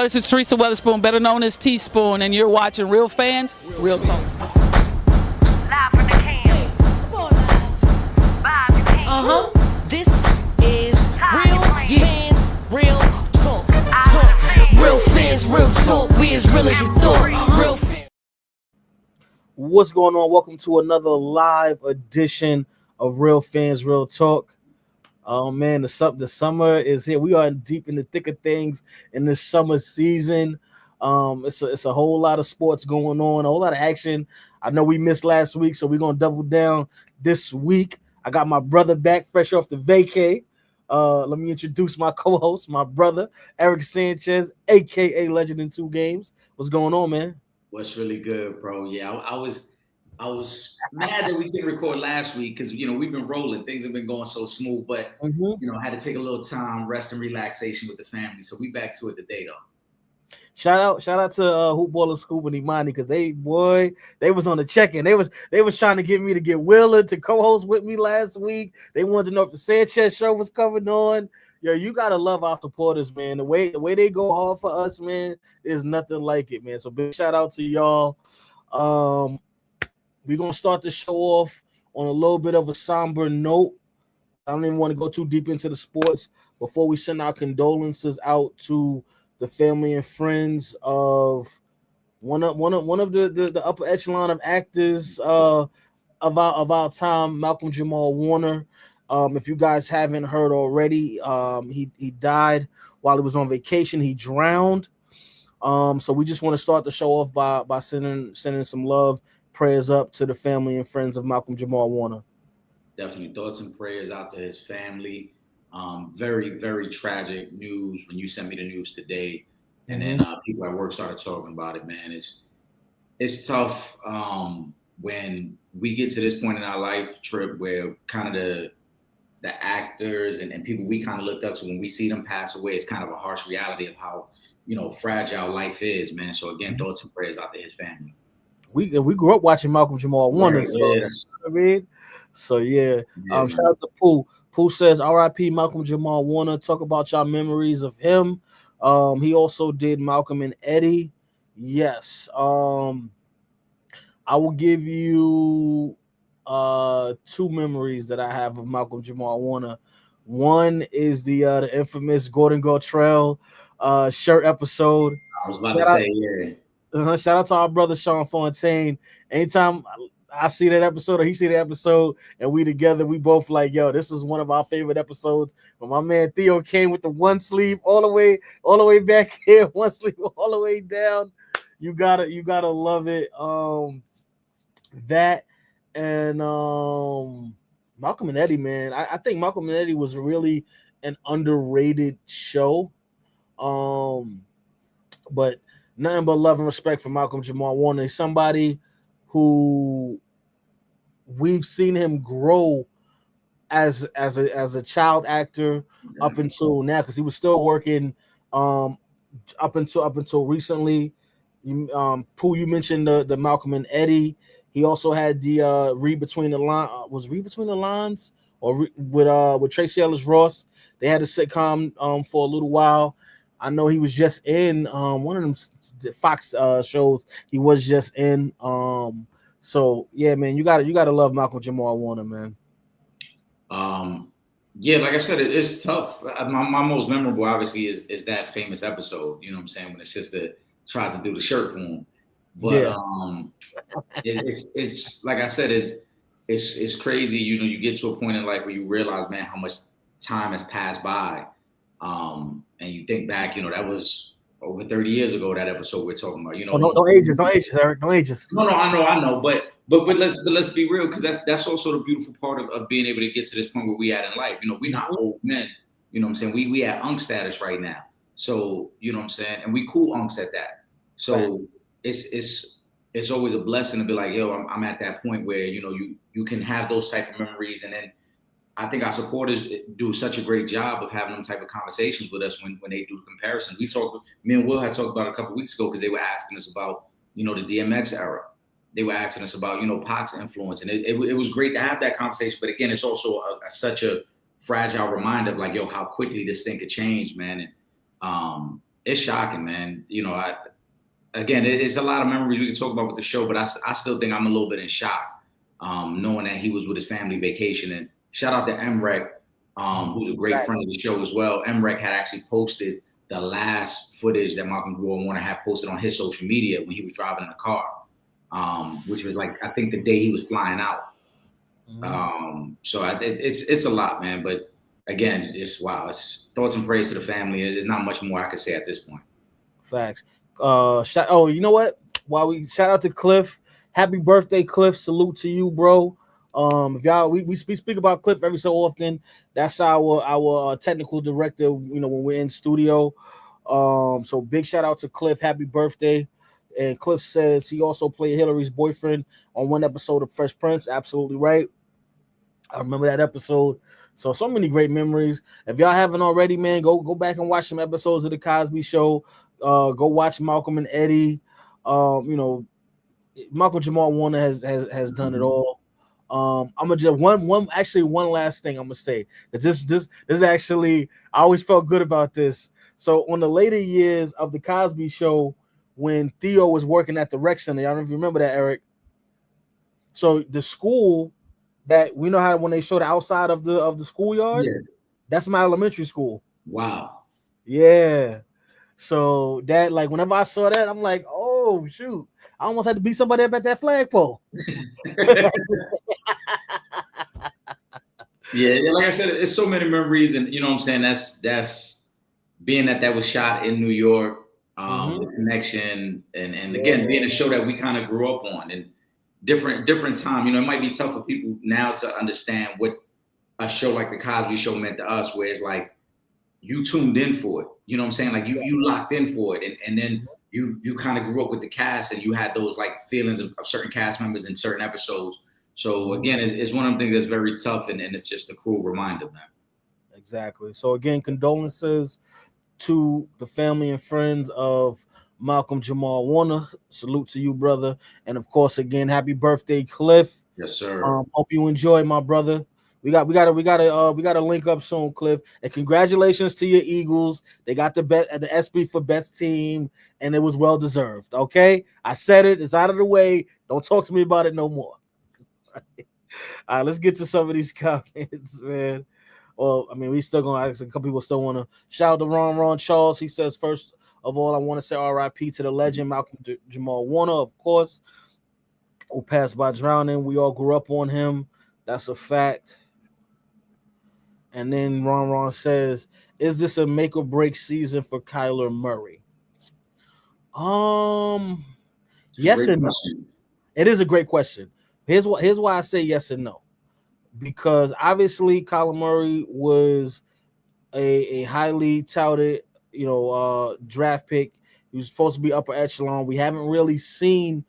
This is Teresa Weatherspoon, better known as Teaspoon, and you're watching Real Fans, Real Talk. Live from the can. Vibe, you can. This is Real Fans, Real Talk. Real Fans, Real Talk. We as real as you thought. Real Fans. What's going on? Welcome to another live edition of Real Fans, Real Talk. Oh man, the summer is here. We are deep in the thick of things in this summer season. It's a whole lot of sports going on, a whole lot of action. I know we missed last week, so we're gonna double down this week. I got my brother back, fresh off the vacay. Let me introduce my co-host, my brother Eric Sanchez, aka Legend in Two Games. What's going on, man? What's really good, bro? Yeah, I was mad that we didn't record last week because we've been rolling. Things have been going so smooth, but I had to take a little time, rest and relaxation with the family. So we back to it today, though. Shout out to Hoopballer Scoop and Imani, because they was on the check-in. They was trying to get me to get Wheeler to co-host with me last week. They wanted to know if the Sanchez show was coming on. Yo, you gotta love our supporters, man. The way they go hard for us, man, there's nothing like it, man. So big shout out to y'all. We're gonna start the show off on a little bit of a somber note. I don't even want to go too deep into the sports before we send our condolences out to the family and friends of one of the upper echelon of actors of our time, Malcolm Jamal Warner. If you guys haven't heard already, he died while he was on vacation. He drowned. So we just want to start the show off by sending some love, prayers up to the family and friends of Malcolm Jamal Warner. Definitely thoughts and prayers out to his family. Very, very tragic news when you sent me the news today. And then people at work started talking about it, man. It's tough when we get to this point in our life, Trip, where kind of the actors and people we kind of looked up to, when we see them pass away, it's kind of a harsh reality of how, fragile life is, man. So again, thoughts and prayers out to his family. We grew up watching Malcolm Jamal Warner. Right, so, you know what I mean? So yeah. Shout out to Pooh. Pooh says, R.I.P. Malcolm Jamal Warner. Talk about y'all memories of him. He also did Malcolm and Eddie. Yes. I will give you two memories that I have of Malcolm Jamal Warner. One is the infamous Gordon Gartrell shirt episode. I was about to say, yeah. Shout out to our brother Sean Fontaine. Anytime I see that episode or he see the episode and we together, we both like, yo, this is one of our favorite episodes. But my man Theo came with the one sleeve all the way back here, one sleeve all the way down. You gotta love it. That and Malcolm and Eddie, man. I think Malcolm and Eddie was really an underrated show. But nothing but love and respect for Malcolm Jamal Warner. He's somebody who we've seen him grow as a child actor up until now, because he was still working up until recently. Pooh, you mentioned the Malcolm and Eddie. He also had the Read Between the Lines. Was Read Between the Lines with Tracee Ellis Ross? They had a sitcom for a little while. I know he was just in one of them Fox shows. He was just in. So yeah, man, you gotta love Malcolm Jamal Warner, man. Yeah, like I said, it's tough. My most memorable, obviously, is that famous episode. You know what I'm saying, when the sister tries to do the shirt for him. But it's like I said, it's crazy. You get to a point in life where you realize, man, how much time has passed by. And you think back, that was over 30 years ago, that episode we're talking about. Don't age us, Eric. Don't age us. No, I know. But let's be real, because that's also the beautiful part of being able to get to this point where we at in life. We're not old men. You know what I'm saying? We at unk status right now. So, you know what I'm saying? And we cool unks at that. So it's always a blessing to be like, yo, I'm at that point where, you can have those type of memories. And then I think our supporters do such a great job of having them type of conversations with us when they do the comparison. Me and Will had talked about it a couple of weeks ago, because they were asking us about, the DMX era. They were asking us about, Pac's influence. And it was great to have that conversation. But again, it's also such a fragile reminder of like, yo, how quickly this thing could change, man. And it's shocking, man. You know, it's a lot of memories we can talk about with the show, but I still think I'm a little bit in shock, knowing that he was with his family vacationing. Shout out to Emrek, who's a great friend of the show as well. Emrek had actually posted the last footage that Malcolm Jamal Warner had posted on his social media when he was driving in the car, which was like, I think the day he was flying out. So it's a lot, man. But again, it's wow. It's thoughts and prayers to the family. There's not much more I could say at this point. Facts. You know what? While we shout out to Cliff, happy birthday, Cliff. Salute to you, bro. If y'all we speak about Cliff every so often. That's our technical director, you know, when we're in studio. So big shout out to Cliff. Happy birthday. And Cliff says he also played Hillary's boyfriend on one episode of Fresh Prince. Absolutely right. I remember that episode. So many great memories. If y'all haven't already, man, go back and watch some episodes of The Cosby Show. Go watch Malcolm and Eddie. You know, Malcolm Jamal Warner has done it all. I'm gonna just one last thing I'm gonna say. This is actually, I always felt good about this. So on the later years of The Cosby Show, when Theo was working at the rec center, y'all don't know if you remember that, Eric. So the school that we know how when they show the outside of the schoolyard, that's my elementary school. Wow. Yeah. So that, like, whenever I saw that, I'm like, oh shoot, I almost had to beat somebody up at that flagpole. Yeah, like I said, it's so many memories, and you know what I'm saying. That's being that was shot in New York, the connection, and again being a show that we kind of grew up on, and different time. You know, it might be tough for people now to understand what a show like The Cosby Show meant to us, where it's like you tuned in for it. You know what I'm saying? Like you locked in for it, and then you kind of grew up with the cast, and you had those like feelings of certain cast members in certain episodes. So again, it's one of them things that's very tough, and it's just a cruel reminder, man. Exactly. So again, condolences to the family and friends of Malcolm Jamal Warner. Salute to you, brother. And of course, again, happy birthday, Cliff. Yes, sir. Hope you enjoy, my brother. We gotta link up soon, Cliff. And congratulations to your Eagles. They got the SB for best team, and it was well deserved. Okay, I said it. It's out of the way. Don't talk to me about it no more. All right, let's get to some of these comments, man. Well, I mean, we still gonna ask a couple people still want to shout out to Ron Charles. He says, first of all, I want to say R.I.P. to the legend Malcolm Jamal Warner, of course, who passed by drowning. We all grew up on him. That's a fact. And then Ron says, is this a make or break season for Kyler Murray? Yes and no. It is a great question. Here's why I say yes and no. Because obviously Kyler Murray was a highly touted, draft pick. He was supposed to be upper echelon. We haven't really seen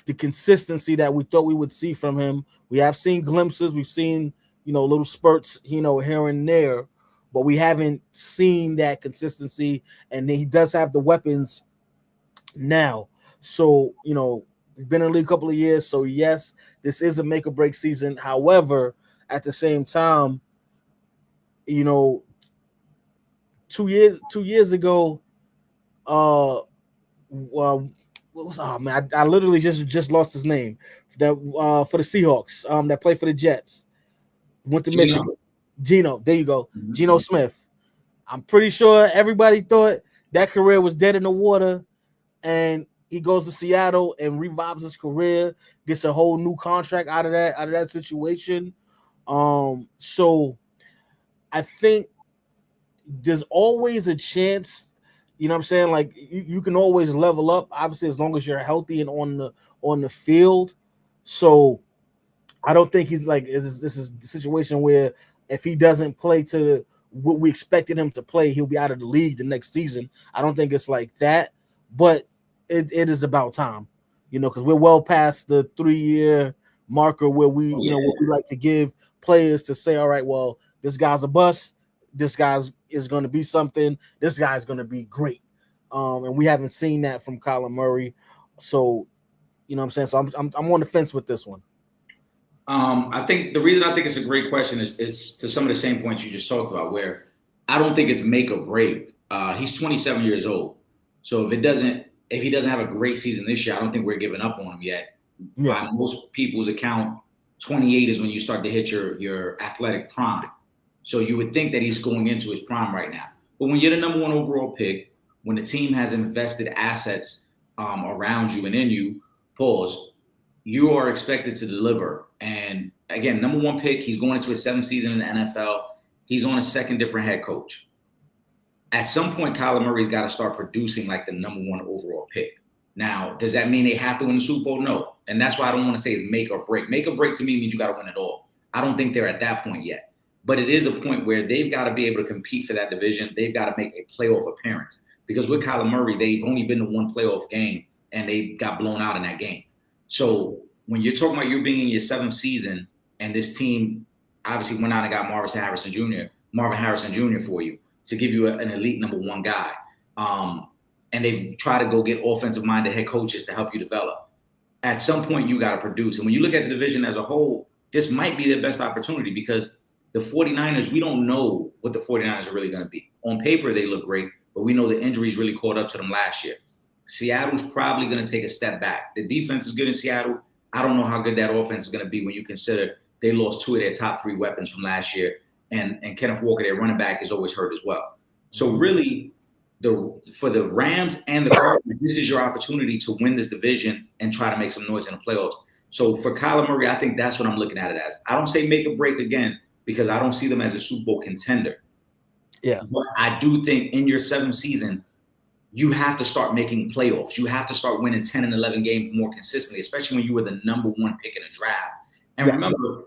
the consistency that we thought we would see from him. We have seen glimpses. We've seen, little spurts, here and there, but we haven't seen that consistency. And he does have the weapons now. So, he's been in the league a couple of years. So yes, this is a make or break season. However, at the same time, 2 years ago, what was I literally just lost his name. That for the Seahawks, that played for the Jets. Went to Michigan. Geno, there you go. Mm-hmm. Geno Smith. I'm pretty sure everybody thought that career was dead in the water, and he goes to Seattle and revives his career, gets a whole new contract out of that situation. So I think there's always a chance, you know what I'm saying? Like you can always level up, obviously, as long as you're healthy and on the field. So I don't think he's like, this is the situation where if he doesn't play to what we expected him to play, he'll be out of the league the next season. I don't think it's like that, but it is about time, because we're well past the 3-year marker where we, what we like to give players to say, all right, well, this guy's a bust. This guy is going to be something. This guy's going to be great. And we haven't seen that from Kyler Murray. So, you know what I'm saying? So I'm on the fence with this one. I think the reason I think it's a great question is to some of the same points you just talked about, where I don't think it's make or break. He's 27 years old. So if he doesn't have a great season this year, I don't think we're giving up on him yet. Yeah. By most people's account, 28 is when you start to hit your athletic prime. So you would think that he's going into his prime right now. But when you're the number 1 overall pick, when the team has invested assets around you and in you, you are expected to deliver. And again, number 1 pick, he's going into his 7th season in the NFL. He's on a second different head coach. At some point, Kyler Murray's got to start producing like the number 1 overall pick. Now, does that mean they have to win the Super Bowl? No. And that's why I don't want to say it's make or break. Make or break to me means you got to win it all. I don't think they're at that point yet. But it is a point where they've got to be able to compete for that division. They've got to make a playoff appearance. Because with Kyler Murray, they've only been to 1 playoff game, and they got blown out in that game. So when you're talking about you being in your 7th season, and this team obviously went out and got Marvin Harrison Jr. for you to give you an elite number 1 guy. And they try to go get offensive-minded head coaches to help you develop. At some point, you got to produce. And when you look at the division as a whole, this might be their best opportunity because the 49ers, we don't know what the 49ers are really going to be. On paper, they look great, but we know the injuries really caught up to them last year. Seattle's probably going to take a step back. The defense is good in Seattle. I don't know how good that offense is going to be when you consider they lost 2 of their top 3 weapons from last year. And Kenneth Walker, their running back, is always hurt as well. So really, for the Rams and the Cardinals, this is your opportunity to win this division and try to make some noise in the playoffs. So for Kyler Murray, I think that's what I'm looking at it as. I don't say make or break again because I don't see them as a Super Bowl contender. Yeah. But I do think in your 7th season, you have to start making playoffs. You have to start winning 10 and 11 games more consistently, especially when you were the number 1 pick in the draft. And remember,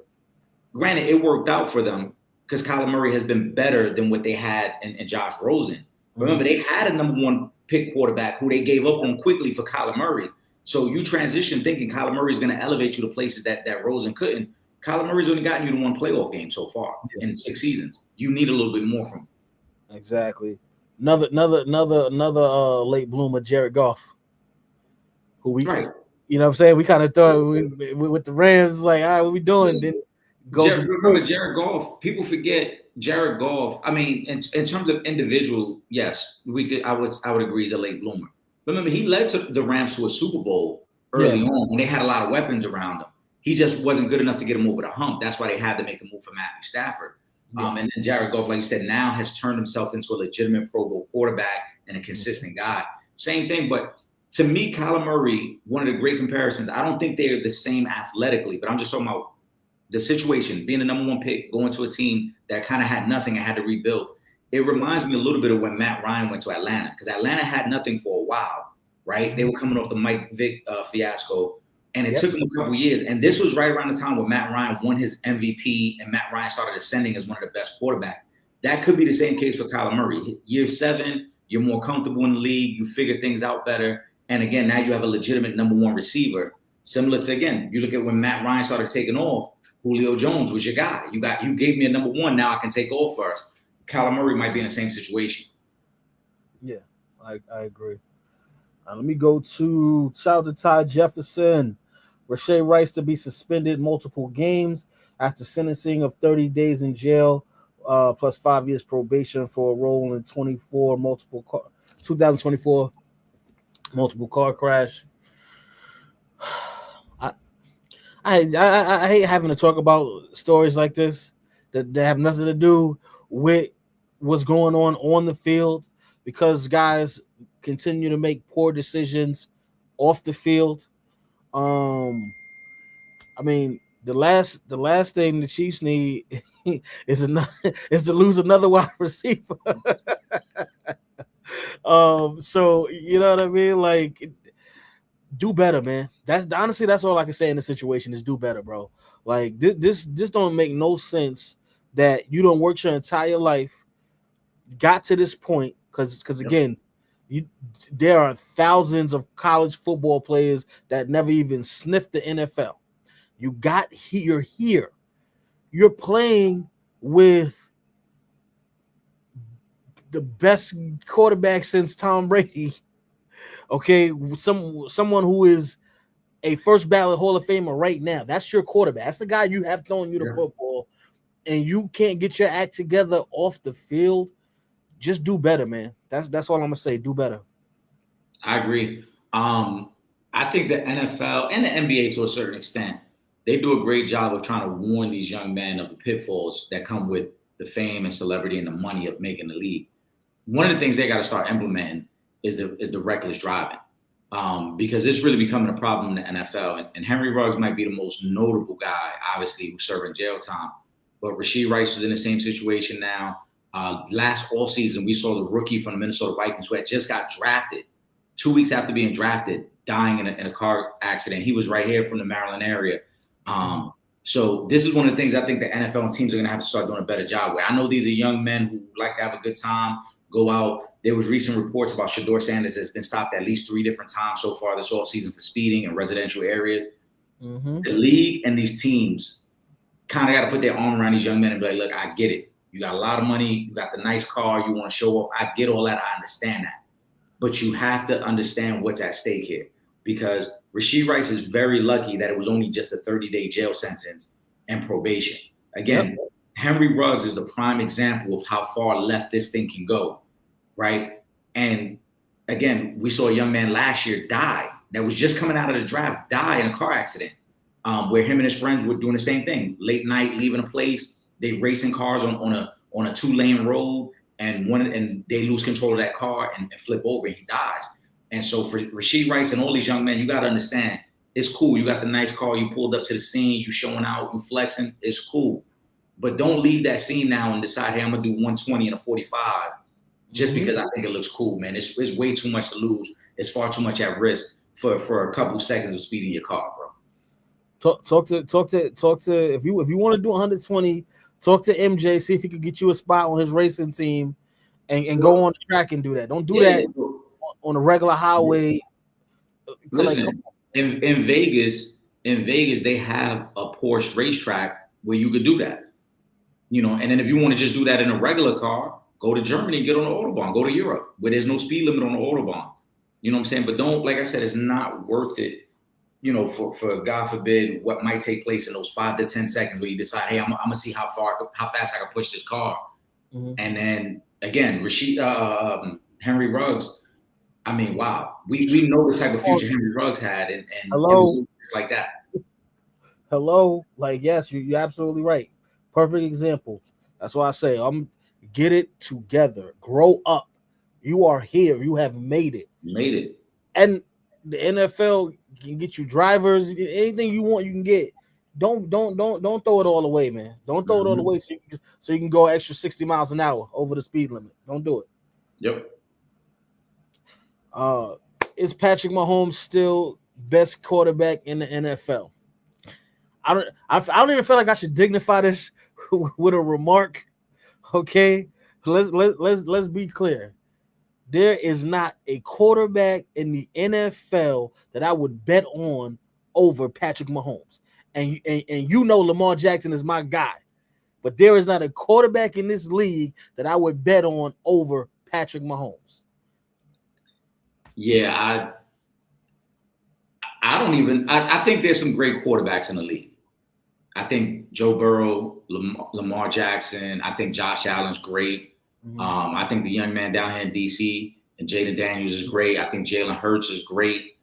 granted, it worked out for them because Kyler Murray has been better than what they had in Josh Rosen. Remember, they had a number 1 pick quarterback who they gave up on quickly for Kyler Murray. So you transition thinking Kyler Murray is going to elevate you to places that Rosen couldn't. Kyler Murray's only gotten you to 1 playoff game so far in 6 seasons. You need a little bit more from him. Exactly. Another late bloomer, Jared Goff, who we, Right. you know what I'm saying? We kind of thought we with the Rams, like, all right, what we doing? Then Remember Jared Goff. People forget Jared Goff. I mean, in terms of individual, yes, I would agree he's a late bloomer. Remember, he led the Rams to a Super Bowl early on when they had a lot of weapons around them. He just wasn't good enough to get him over the hump. That's why they had to make the move for Matthew Stafford. And then Jared Goff, like you said, now has turned himself into a legitimate Pro Bowl quarterback and a consistent guy. Same thing, but to me, Kyler Murray, one of the great comparisons, I don't think they're the same athletically, but I'm just talking about the situation, being the number 1 pick, going to a team that kind of had nothing and had to rebuild. It reminds me a little bit of when Matt Ryan went to Atlanta, because Atlanta had nothing for a while, right? They were coming off the Mike Vick fiasco, and it took them a couple years. And this was right around the time when Matt Ryan won his MVP, and Matt Ryan started ascending as one of the best quarterbacks. That could be the same case for Kyler Murray. Year 7, you're more comfortable in the league, you figure things out better, and again, now you have a legitimate number 1 receiver. Similar to, again, you look at when Matt Ryan started taking off, Julio Jones was your guy. You gave me a number 1. Now I can take off first. Kyler Murray might be in the same situation. Yeah, I agree. Let me go to shout out to Ty Jefferson. Rashay Rice to be suspended multiple games after sentencing of 30 days in jail, plus 5 years probation for a role in 2024 multiple car crash. I hate having to talk about stories like this that have nothing to do with what's going on the field, because guys continue to make poor decisions off the field. I mean, the last thing the Chiefs need is to lose another wide receiver. So you know what I mean? Like, do better, man. That's honestly, that's all I can say in this situation is do better, bro. Like this don't make no sense that you don't work your entire life, got to this point, because again, there are thousands of college football players that never even sniffed the NFL. You got here. You're playing with the best quarterback since Tom Brady. Okay, someone who is a first ballot Hall of Famer right now. That's your quarterback. That's the guy you have throwing you the football, and you can't get your act together off the field. Just do better, man. That's all I'm gonna say. Do better. I agree. I think the NFL and the NBA to a certain extent, they do a great job of trying to warn these young men of the pitfalls that come with the fame and celebrity and the money of making the league. One of the things they got to start implementing is the reckless driving, because it's really becoming a problem in the NFL. And Henry Ruggs might be the most notable guy, obviously, who's serving jail time. But Rashee Rice was in the same situation now. Last offseason, we saw the rookie from the Minnesota Vikings who had just got drafted 2 weeks after being drafted, dying in a car accident. He was right here from the Maryland area. So this is one of the things I think the NFL teams are going to have to start doing a better job with. I know these are young men who like to have a good time, go out. There was recent reports about Shador Sanders that's been stopped at least 3 different times so far this offseason for speeding in residential areas. The league and these teams kind of got to put their arm around these young men and be like, look, I get it. You got a lot of money. You got the nice car. You want to show off. I get all that. I understand that. But you have to understand what's at stake here, because Rashee Rice is very lucky that it was only just a 30-day jail sentence and probation. Again, Henry Ruggs is the prime example of how far left this thing can go, right? And again, we saw a young man last year die that was just coming out of the draft, die in a car accident, where him and his friends were doing the same thing. Late night, leaving a place, they racing cars on a 2-lane road, and they lose control of that car and flip over, and he dies. And so for Rashee Rice and all these young men, you got to understand, it's cool. You got the nice car. You pulled up to the scene. You showing out. You flexing. It's cool. But don't leave that scene now and decide, hey, I'm going to do 120 and a 45 just because I think it looks cool, man. It's way too much to lose. It's far too much at risk for a couple seconds of speeding your car, bro. Talk to if you want to do 120, talk to MJ, see if he could get you a spot on his racing team and go on the track and do that. Don't do that on a regular highway. Listen, in Vegas, they have a Porsche racetrack where you could do that. You know, and then if you want to just do that in a regular car, go to Germany, get on the Autobahn, go to Europe where there's no speed limit on the Autobahn. You know what I'm saying? But don't, like I said, it's not worth it, you know, for God forbid what might take place in those 5 to 10 seconds where you decide, hey, I'm gonna see how fast I can push this car. And then again, Henry Ruggs, I mean, wow, we know the type of future Henry Ruggs had, and hello, it was like that. Hello, like yes, you're absolutely right. Perfect example. That's why I say get it together, grow up. You are here. You have made it. You made it. And the NFL can get you drivers, anything you want, you can get. Don't throw it all away, man. Don't throw it all away so you can go extra 60 miles an hour over the speed limit. Don't do it. Yep. Is Patrick Mahomes still best quarterback in the NFL? I don't even feel like I should dignify this with a remark. Okay, let's be clear. There is not a quarterback in the NFL that I would bet on over Patrick Mahomes. And you know Lamar Jackson is my guy. But there is not a quarterback in this league that I would bet on over Patrick Mahomes. Yeah, I think there's some great quarterbacks in the league. I think Joe Burrow, Lamar Jackson, I think Josh Allen's great. I think the young man down here in DC and Jaden Daniels is great. I think Jalen Hurts is great.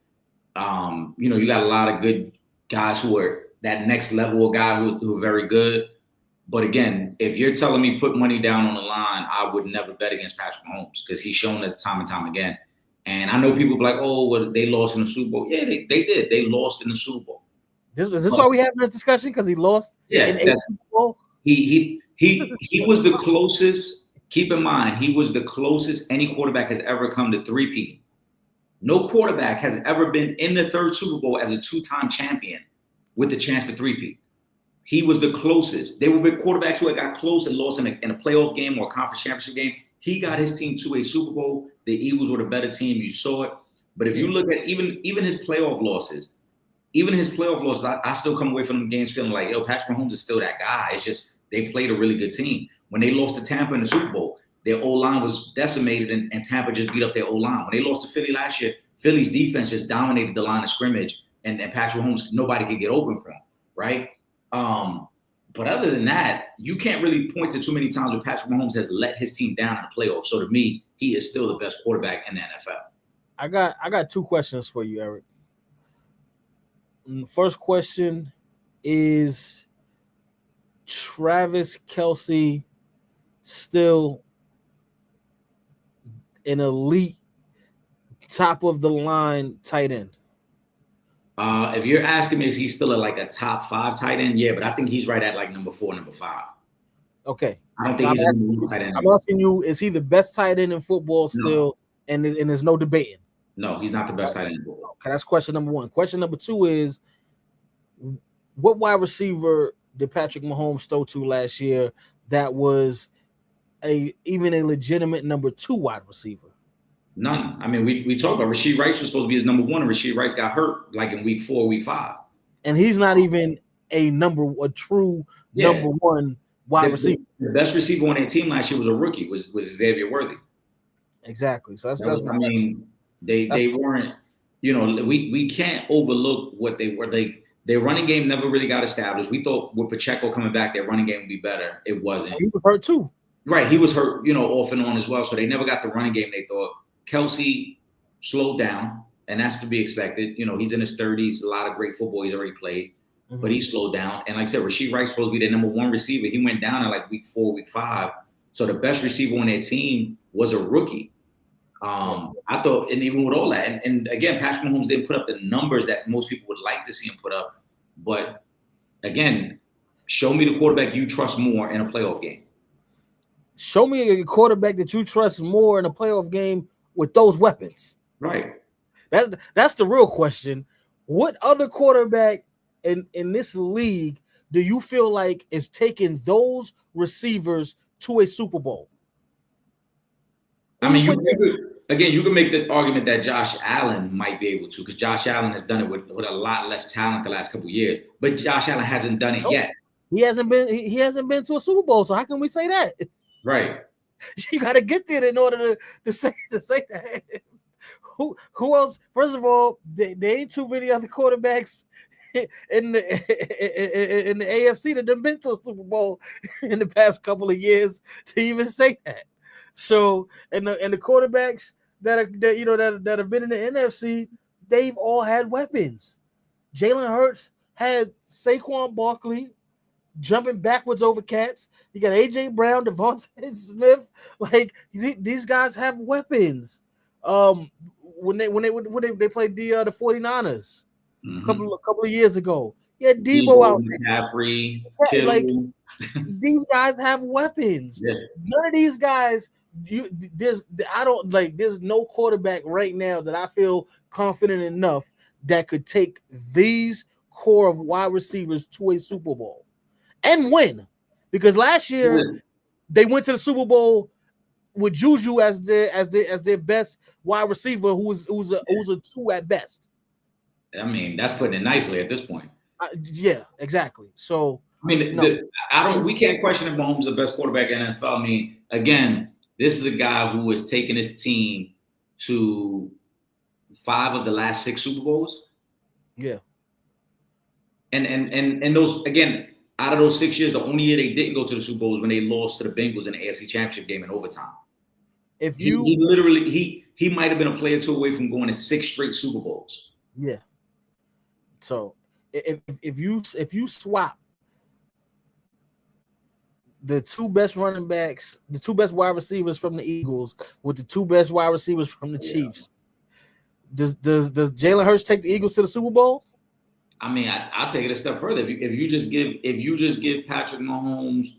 You know, you got a lot of good guys who are that next level of guy who are very good. But again, if you're telling me put money down on the line, I would never bet against Patrick Mahomes because he's shown us time and time again. And I know people be like, oh, well, they lost in the Super Bowl. Yeah, they did. They lost in the Super Bowl. Is this why we having this discussion? Because he lost in a Super Bowl? He was the closest. Keep in mind, he was the closest any quarterback has ever come to three-peating. No quarterback has ever been in the third Super Bowl as a 2-time champion with the chance to three-peat. He was the closest. There were quarterbacks who had got close and lost in a playoff game or a conference championship game. He got his team to a Super Bowl. The Eagles were the better team. You saw it. But if you look at even his playoff losses, I still come away from the games feeling like, yo, Patrick Mahomes is still that guy. It's just they played a really good team. When they lost to Tampa in the Super Bowl, their O-line was decimated, and Tampa just beat up their O-line. When they lost to Philly last year, Philly's defense just dominated the line of scrimmage, and Patrick Mahomes, nobody could get open for him, right? But But other than that, you can't really point to too many times where Patrick Mahomes has let his team down in the playoffs. So to me, he is still the best quarterback in the NFL. I got 2 questions for you, Eric. And the first question is Travis Kelce still an elite top of the line tight end? If you're asking me, is he still a top 5 tight end? Yeah, but I think he's right at like number 4, number 5. Okay. I don't think he's a number 1 tight end. I'm asking you, is he the best tight end in football still? No. And there's no debating. No, he's not the best tight end in football. Okay, that's question number 1. Question number 2 is, what wide receiver did Patrick Mahomes throw to last year that was even a legitimate number 2 wide receiver? None. I mean, we talked about Rashee Rice was supposed to be his number 1, and Rashee Rice got hurt like in week 4, week 5. And he's not even a true number 1 wide receiver. The best receiver on their team last year was a rookie, was Xavier Worthy. Exactly. So that's I mean, they weren't, we can't overlook what they were. Their running game never really got established. We thought with Pacheco coming back, their running game would be better. It wasn't. He was hurt too. Right. He was hurt, off and on as well. So they never got the running game they thought. Kelce slowed down, and that's to be expected. He's in his 30s, a lot of great football he's already played, but he slowed down. And like I said, Rashee Rice supposed to be their number 1 receiver. He went down in like week 4, week 5. So the best receiver on their team was a rookie. I thought, and even with all that, and again, Patrick Mahomes didn't put up the numbers that most people would like to see him put up. But again, show me the quarterback you trust more in a playoff game. Show me a quarterback that you trust more in a playoff game with those weapons. Right. That's the real question. What other quarterback in this league do you feel like is taking those receivers to a Super Bowl? I mean, you can make the argument that Josh Allen might be able to, because Josh Allen has done it with a lot less talent the last couple of years. But Josh Allen hasn't done it yet. He hasn't been to a Super Bowl. So how can we say that? Right. You got to get there in order to say that. Who else? First of all, there ain't too many other quarterbacks in the AFC that have been to a Super Bowl in the past couple of years to even say that. So, and the quarterbacks that have been in the NFC, they've all had weapons. Jalen Hurts had Saquon Barkley jumping backwards over cats. You got AJ Brown, Devontae Smith. Like these guys have weapons. When they played the 49ers a couple of years ago. Yeah, Debo out there. Like these guys have weapons. Yeah. None of these guys. There's no quarterback right now that I feel confident enough that could take these core of wide receivers to a Super Bowl and win. Because last year they went to the Super Bowl with Juju as their best wide receiver, who's a 2 at best. I mean, that's putting it nicely at this point. Yeah, exactly. So I mean, we can't question if Mahomes is the best quarterback in the NFL. I mean, again, this is a guy who has taken his team to 5 of the last 6 Super Bowls. Yeah. And those, again, out of those 6 years, the only year they didn't go to the Super Bowl was when they lost to the Bengals in the AFC Championship game in overtime. If you he literally might have been a player or 2 away from going to 6 straight Super Bowls. Yeah. So if you swap the 2 best running backs, the 2 best wide receivers from the Eagles with the 2 best wide receivers from the Chiefs, does Jalen Hurts take the Eagles to the Super Bowl? I mean, I'll take it a step further. If you just give Patrick Mahomes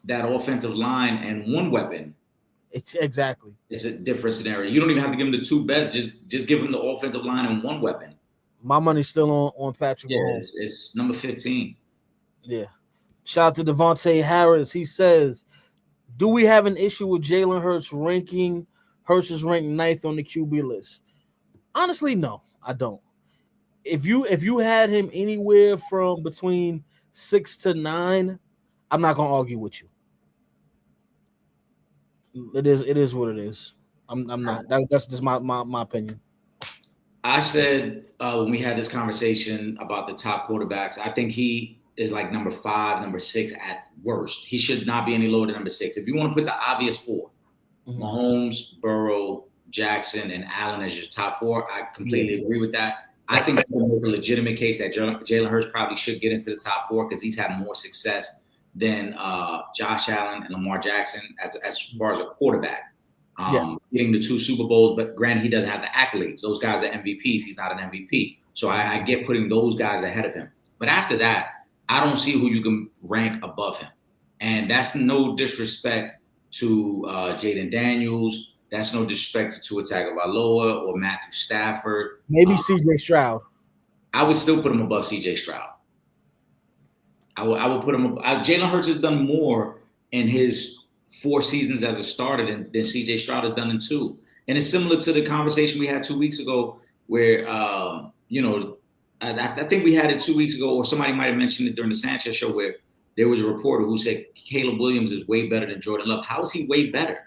that offensive line and 1 weapon, it's a different scenario. You don't even have to give him the 2 best. Just give him the offensive line and 1 weapon. My money's still on Patrick Mahomes. It's number 15. Yeah. Shout out to Devontae Harris. He says, do we have an issue with Jalen Hurts ranking? Hurts is ranked 9th on the QB list. Honestly, no, I don't. If you had him anywhere from between 6 to 9, I'm not gonna argue with you. It is what it is. I'm not. That's just my opinion. I said when we had this conversation about the top quarterbacks, I think he is like number 5, number 6 at worst. He should not be any lower than number 6. If you want to put the obvious 4, Mahomes, Burrow, Jackson, and Allen as your top 4, I completely agree with that. I think that's a more legitimate case that Jalen Hurts probably should get into the top 4 because he's had more success than Josh Allen and Lamar Jackson as far as a quarterback. Getting the 2 Super Bowls, but granted, he doesn't have the accolades. Those guys are MVPs. He's not an MVP. So I get putting those guys ahead of him. But after that, I don't see who you can rank above him. And that's no disrespect to Jaden Daniels. That's no disrespect to Tua Tagovailoa or Matthew Stafford. Maybe C.J. Stroud. I would still put him above C.J. Stroud. I would put him. Jalen Hurts has done more in his 4 seasons as a starter than C.J. Stroud has done in 2. And it's similar to the conversation we had 2 weeks ago, where I think we had it 2 weeks ago, or somebody might have mentioned it during the Sanchez show, where there was a reporter who said Caleb Williams is way better than Jordan Love. How is he way better?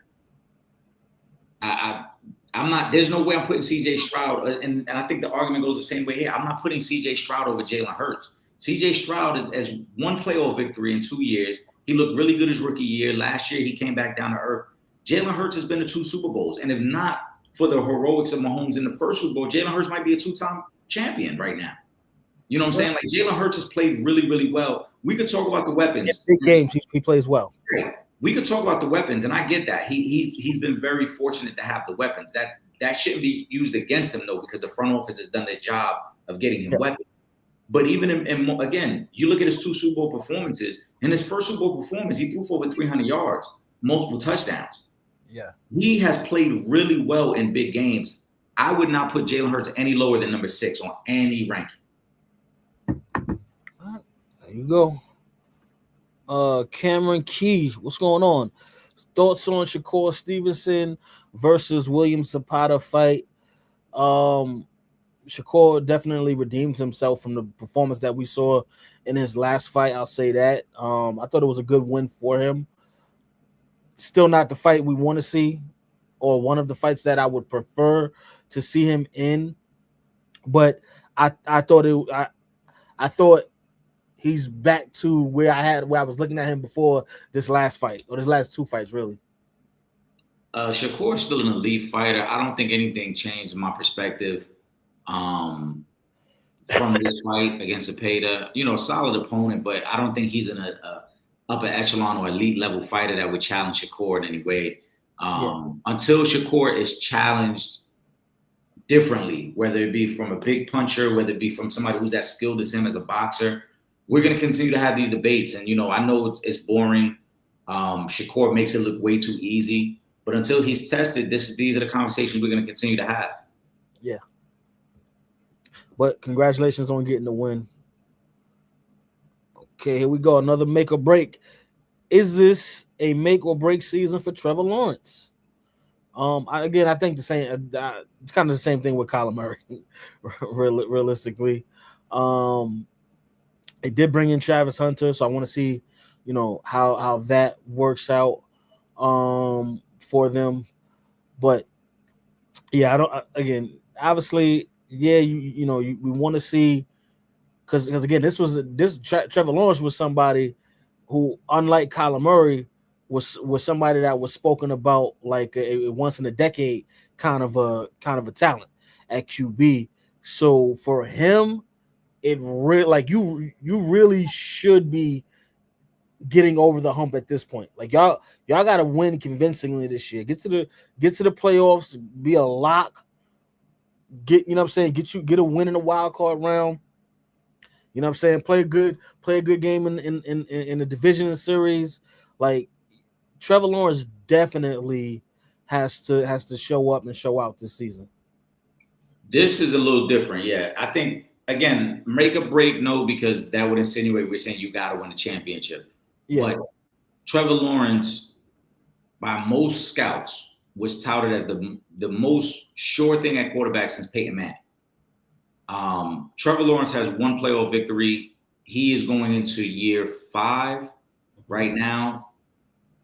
I'm not. There's no way I'm putting C.J. Stroud, and I think the argument goes the same way here. I'm not putting C.J. Stroud over Jalen Hurts. C.J. Stroud has 1 playoff victory in 2 years. He looked really good his rookie year. Last year, he came back down to earth. Jalen Hurts has been to 2 Super Bowls, and if not for the heroics of Mahomes in the first Super Bowl, Jalen Hurts might be a 2-time champion right now. You know what I'm saying? Like, Jalen Hurts has played really, really well. We could talk about the weapons. Big games, he plays well. We could talk about the weapons, and I get that. He's been very fortunate to have the weapons. That shouldn't be used against him, though, because the front office has done their job of getting him weapons. But even again, you look at his 2 Super Bowl performances. In his first Super Bowl performance, he threw for over 300 yards, multiple touchdowns. Yeah, he has played really well in big games. I would not put Jalen Hurts any lower than number 6 on any ranking. There you go. Cameron Key, what's going on? Thoughts on Shakur Stevenson versus William Zapata fight? Shakur definitely redeemed himself from the performance that we saw in his last fight. I'll say that. I thought it was a good win for him. Still not the fight we want to see, or one of the fights that I would prefer to see him in. But I thought he's back to where I was looking at him before this last fight, or his last 2 fights, really. Shakur's still an elite fighter. I don't think anything changed in my perspective from this fight against Zepeda. Solid opponent, but I don't think he's in a upper echelon or elite level fighter that would challenge Shakur in any way. Until Shakur is challenged differently, whether it be from a big puncher, whether it be from somebody who's as skilled as him as a boxer, we're going to continue to have these debates. And, I know it's boring. Shakur makes it look way too easy. But until he's tested, these are the conversations we're going to continue to have. Yeah. But congratulations on getting the win. Okay, here we go. Another make or break. Is this a make or break season for Trevor Lawrence? I think the same. It's kind of the same thing with Kyler Murray. Realistically, they did bring in Travis Hunter, so I want to see, how that works out for them. But yeah, obviously, yeah, we want to see, because again, Trevor Lawrence was somebody who, unlike Kyler Murray, was somebody that was spoken about like a once in a decade kind of a talent at QB. So for him, it really, like, you really should be getting over the hump at this point. Like, y'all got to win convincingly this year. Get to the playoffs, be a lock. Get a win in the wild card round. You know what I'm saying? Play a good game in the division series. Like, Trevor Lawrence definitely has to show up and show out this season. This is a little different, yeah. I think, again, make a break, no, because that would insinuate we're saying you got to win the championship. Yeah. But Trevor Lawrence, by most scouts, was touted as the most sure thing at quarterback since Peyton Manning. Trevor Lawrence has 1 playoff victory. He is going into year 5 right now.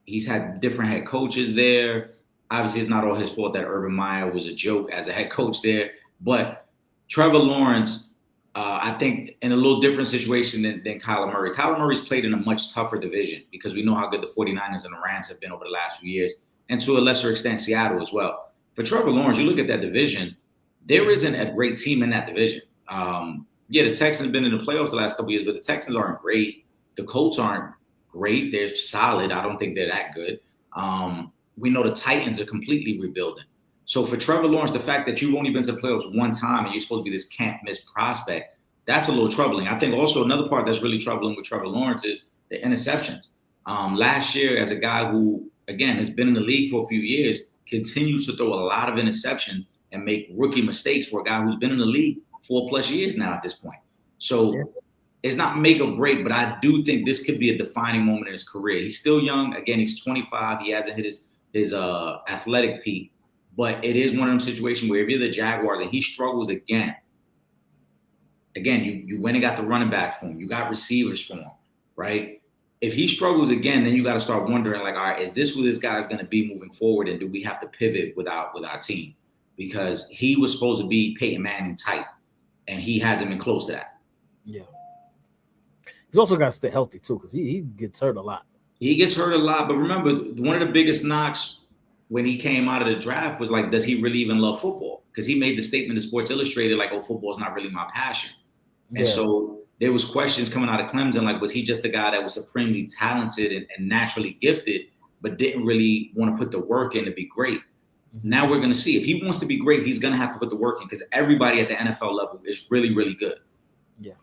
He's had different head coaches there. Obviously, it's not all his fault that Urban Meyer was a joke as a head coach there. But Trevor Lawrence I think in a little different situation than Kyler Murray. Kyler Murray's played in a much tougher division because we know how good the 49ers and the Rams have been over the last few years, and to a lesser extent, Seattle as well. For Trevor Lawrence, you look at that division, there isn't a great team in that division. Yeah, the Texans have been in the playoffs the last couple of years, but the Texans aren't great. The Colts aren't great. They're solid. I don't think they're that good. We know the Titans are completely rebuilding. So for Trevor Lawrence, the fact that you've only been to the playoffs one time and you're supposed to be this can't-miss prospect, that's a little troubling. I think also another part that's really troubling with Trevor Lawrence is the interceptions. Last year, as a guy who, again, has been in the league for a few years, continues to throw a lot of interceptions and make rookie mistakes for a guy who's been in the league 4+ years now at this point. So it's not make or break, but I do think this could be a defining moment in his career. He's still young. Again, he's 25. He hasn't hit his athletic peak. But it is one of them situations where if you're the Jaguars and he struggles again, you went and got the running back for him. You got receivers for him, right? If he struggles again, then you got to start wondering, like, all right, is this who this guy's going to be moving forward? And do we have to pivot with our team? Because he was supposed to be Peyton Manning type, and he hasn't been close to that. Yeah. He's also got to stay healthy, too, because he gets hurt a lot. He gets hurt a lot. But remember, one of the biggest knocks when he came out of the draft was like, does he really even love football? Because he made the statement to Sports Illustrated, like, oh, football is not really my passion. And so there was questions coming out of Clemson, like, was he just a guy that was supremely talented and naturally gifted, but didn't really want to put the work in to be great? Now we're going to see. If he wants to be great, he's going to have to put the work in because everybody at the NFL level is really, really good. Yeah.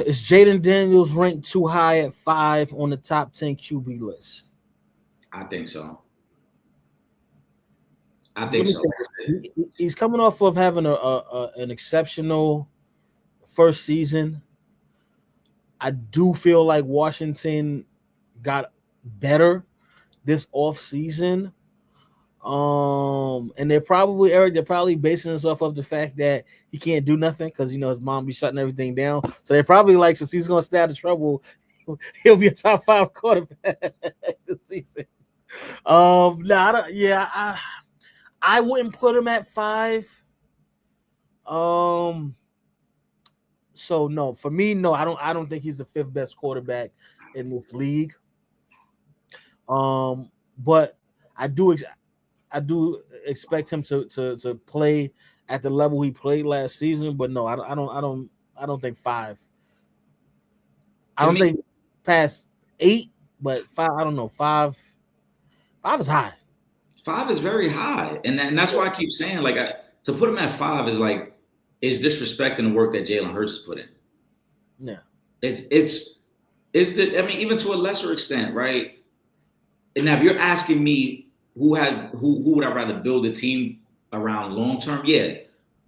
Is Jaden Daniels ranked too high at 5 on the top 10 QB list? I think so. I think so. He's coming off of having an exceptional first season. I do feel like Washington got better this off season. And they're probably basing this off of the fact that he can't do nothing because his mom be shutting everything down. So they're probably like, since he's gonna stay out of trouble, he'll be a top 5 quarterback this season. I wouldn't put him at 5. So no, for me, no, I don't think he's the 5th best quarterback in this league. But I do expect him to play at the level he played last season. But no, I don't think 5. I don't think past 8, but 5. I don't know. 5 is high. 5 is very high, and that's why I keep saying, like, to put him at 5 is like disrespecting the work that Jalen Hurts has put in. Yeah, it's even to a lesser extent, right? And now, if you're asking me who would I rather build a team around long term, yeah,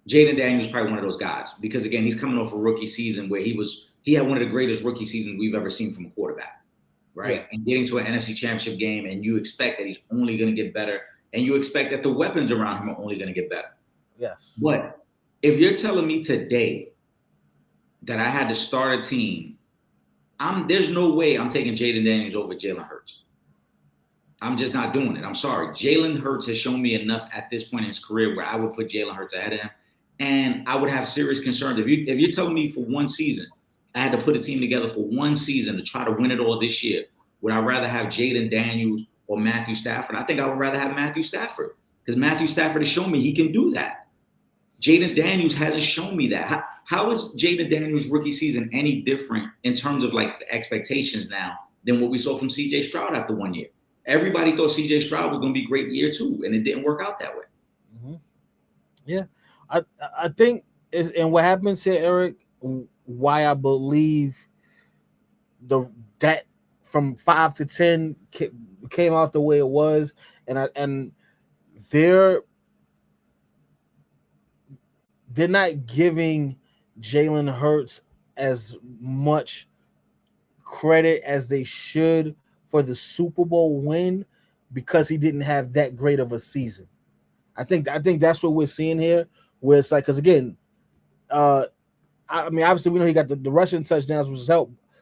Jaden Daniels is probably one of those guys because again, he's coming off a rookie season where he had one of the greatest rookie seasons we've ever seen from a quarterback. Right. Yeah. And getting to an NFC Championship game, and you expect that he's only going to get better, and you expect that the weapons around him are only going to get better. Yes. But if you're telling me today that I had to start a team, there's no way I'm taking Jaden Daniels over Jalen Hurts. I'm just not doing it. I'm sorry. Jalen Hurts has shown me enough at this point in his career where I would put Jalen Hurts ahead of him, and I would have serious concerns. If you're telling me for one season, I had to put a team together for one season to try to win it all this year, would I rather have Jaden Daniels or Matthew Stafford? I think I would rather have Matthew Stafford because Matthew Stafford has shown me he can do that. Jaden Daniels hasn't shown me that. How is Jaden Daniels' rookie season any different in terms of like the expectations now than what we saw from C.J. Stroud after 1 year? Everybody thought C.J. Stroud was going to be great year 2, and it didn't work out that way. Mm-hmm. Yeah, I think and what happens here, Eric, why I believe that from 5 to 10 came out the way it was, and they're not giving Jalen Hurts as much credit as they should for the Super Bowl win because he didn't have that great of a season. I think that's what we're seeing here, where it's like, because again, I mean, obviously we know he got the rushing touchdowns,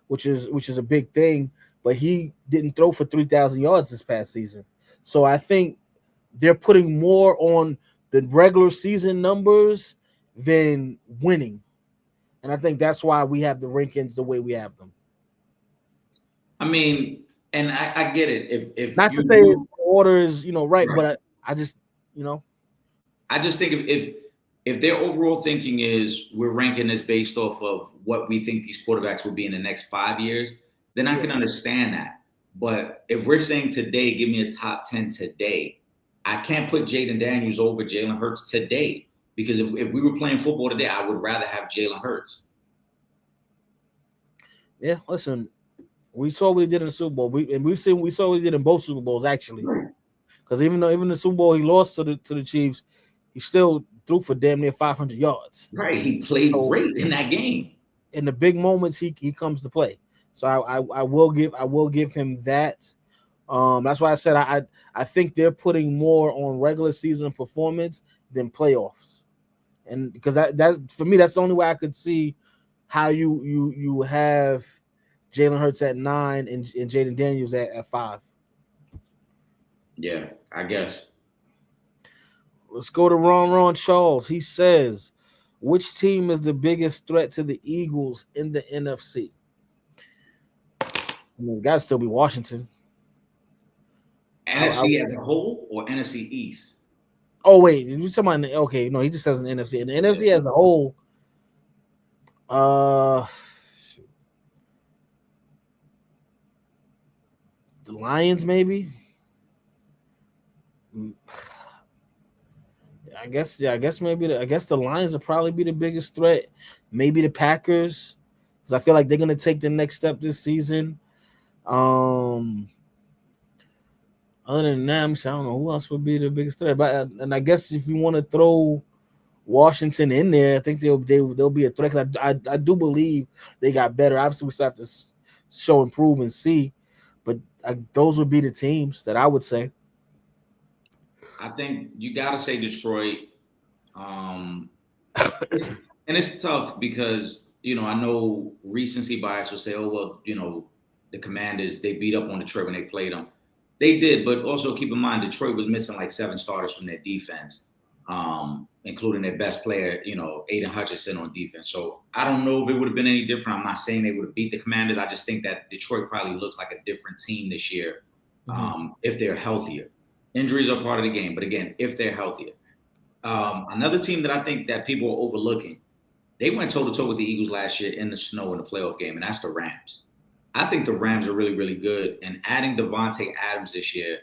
which is a big thing, but he didn't throw for 3,000 yards this past season. So I think they're putting more on the regular season numbers than winning. And I think that's why we have the rankings the way we have them. I mean, and I get it. If Not you to say do, order is, right, right. but I just, I just think if their overall thinking is we're ranking this based off of what we think these quarterbacks will be in the next 5 years, then I can understand that. But if we're saying today, give me a top 10 today, I can't put Jaden Daniels over Jalen Hurts today. Because if we were playing football today, I would rather have Jalen Hurts. Yeah, listen, we saw what he did in the Super Bowl. We saw what he did in both Super Bowls actually. Because even the Super Bowl he lost to the Chiefs, he still threw for damn near 500 yards. Right, he played great in that game. In the big moments, he comes to play. So I will give him that. That's why I said I think they're putting more on regular season performance than playoffs. And because that for me, that's the only way I could see how you have Jalen Hurts at 9 and Jaden Daniels at 5. Yeah, I guess. Let's go to Ron Charles. He says, which team is the biggest threat to the Eagles in the NFC? I mean, got to still be Washington. NFC as a whole or NFC East? Oh, wait. You talking about, okay, no, he just says an NFC. In the NFC as a whole, the Lions, maybe. I guess maybe the Lions will probably be the biggest threat. Maybe the Packers, because I feel like they're gonna take the next step this season. Other than them, I don't know who else would be the biggest threat. But and I guess if you want to throw Washington in there, I think they'll be a threat. 'Cause I do believe they got better. Obviously, we still have to show, improve, and see. But those would be the teams that I would say. I think you got to say Detroit. And it's tough because, I know recency bias will say, oh, well, the Commanders, they beat up on Detroit when they played them. They did, but also keep in mind, Detroit was missing like 7 starters from their defense, including their best player, Aiden Hutchinson on defense. So I don't know if it would have been any different. I'm not saying they would have beat the Commanders. I just think that Detroit probably looks like a different team this year if they're healthier. Injuries are part of the game, but again, if they're healthier. Another team that I think that people are overlooking, they went toe-to-toe with the Eagles last year in the snow in the playoff game, and that's the Rams. I think the Rams are really, really good, and adding Devontae Adams this year,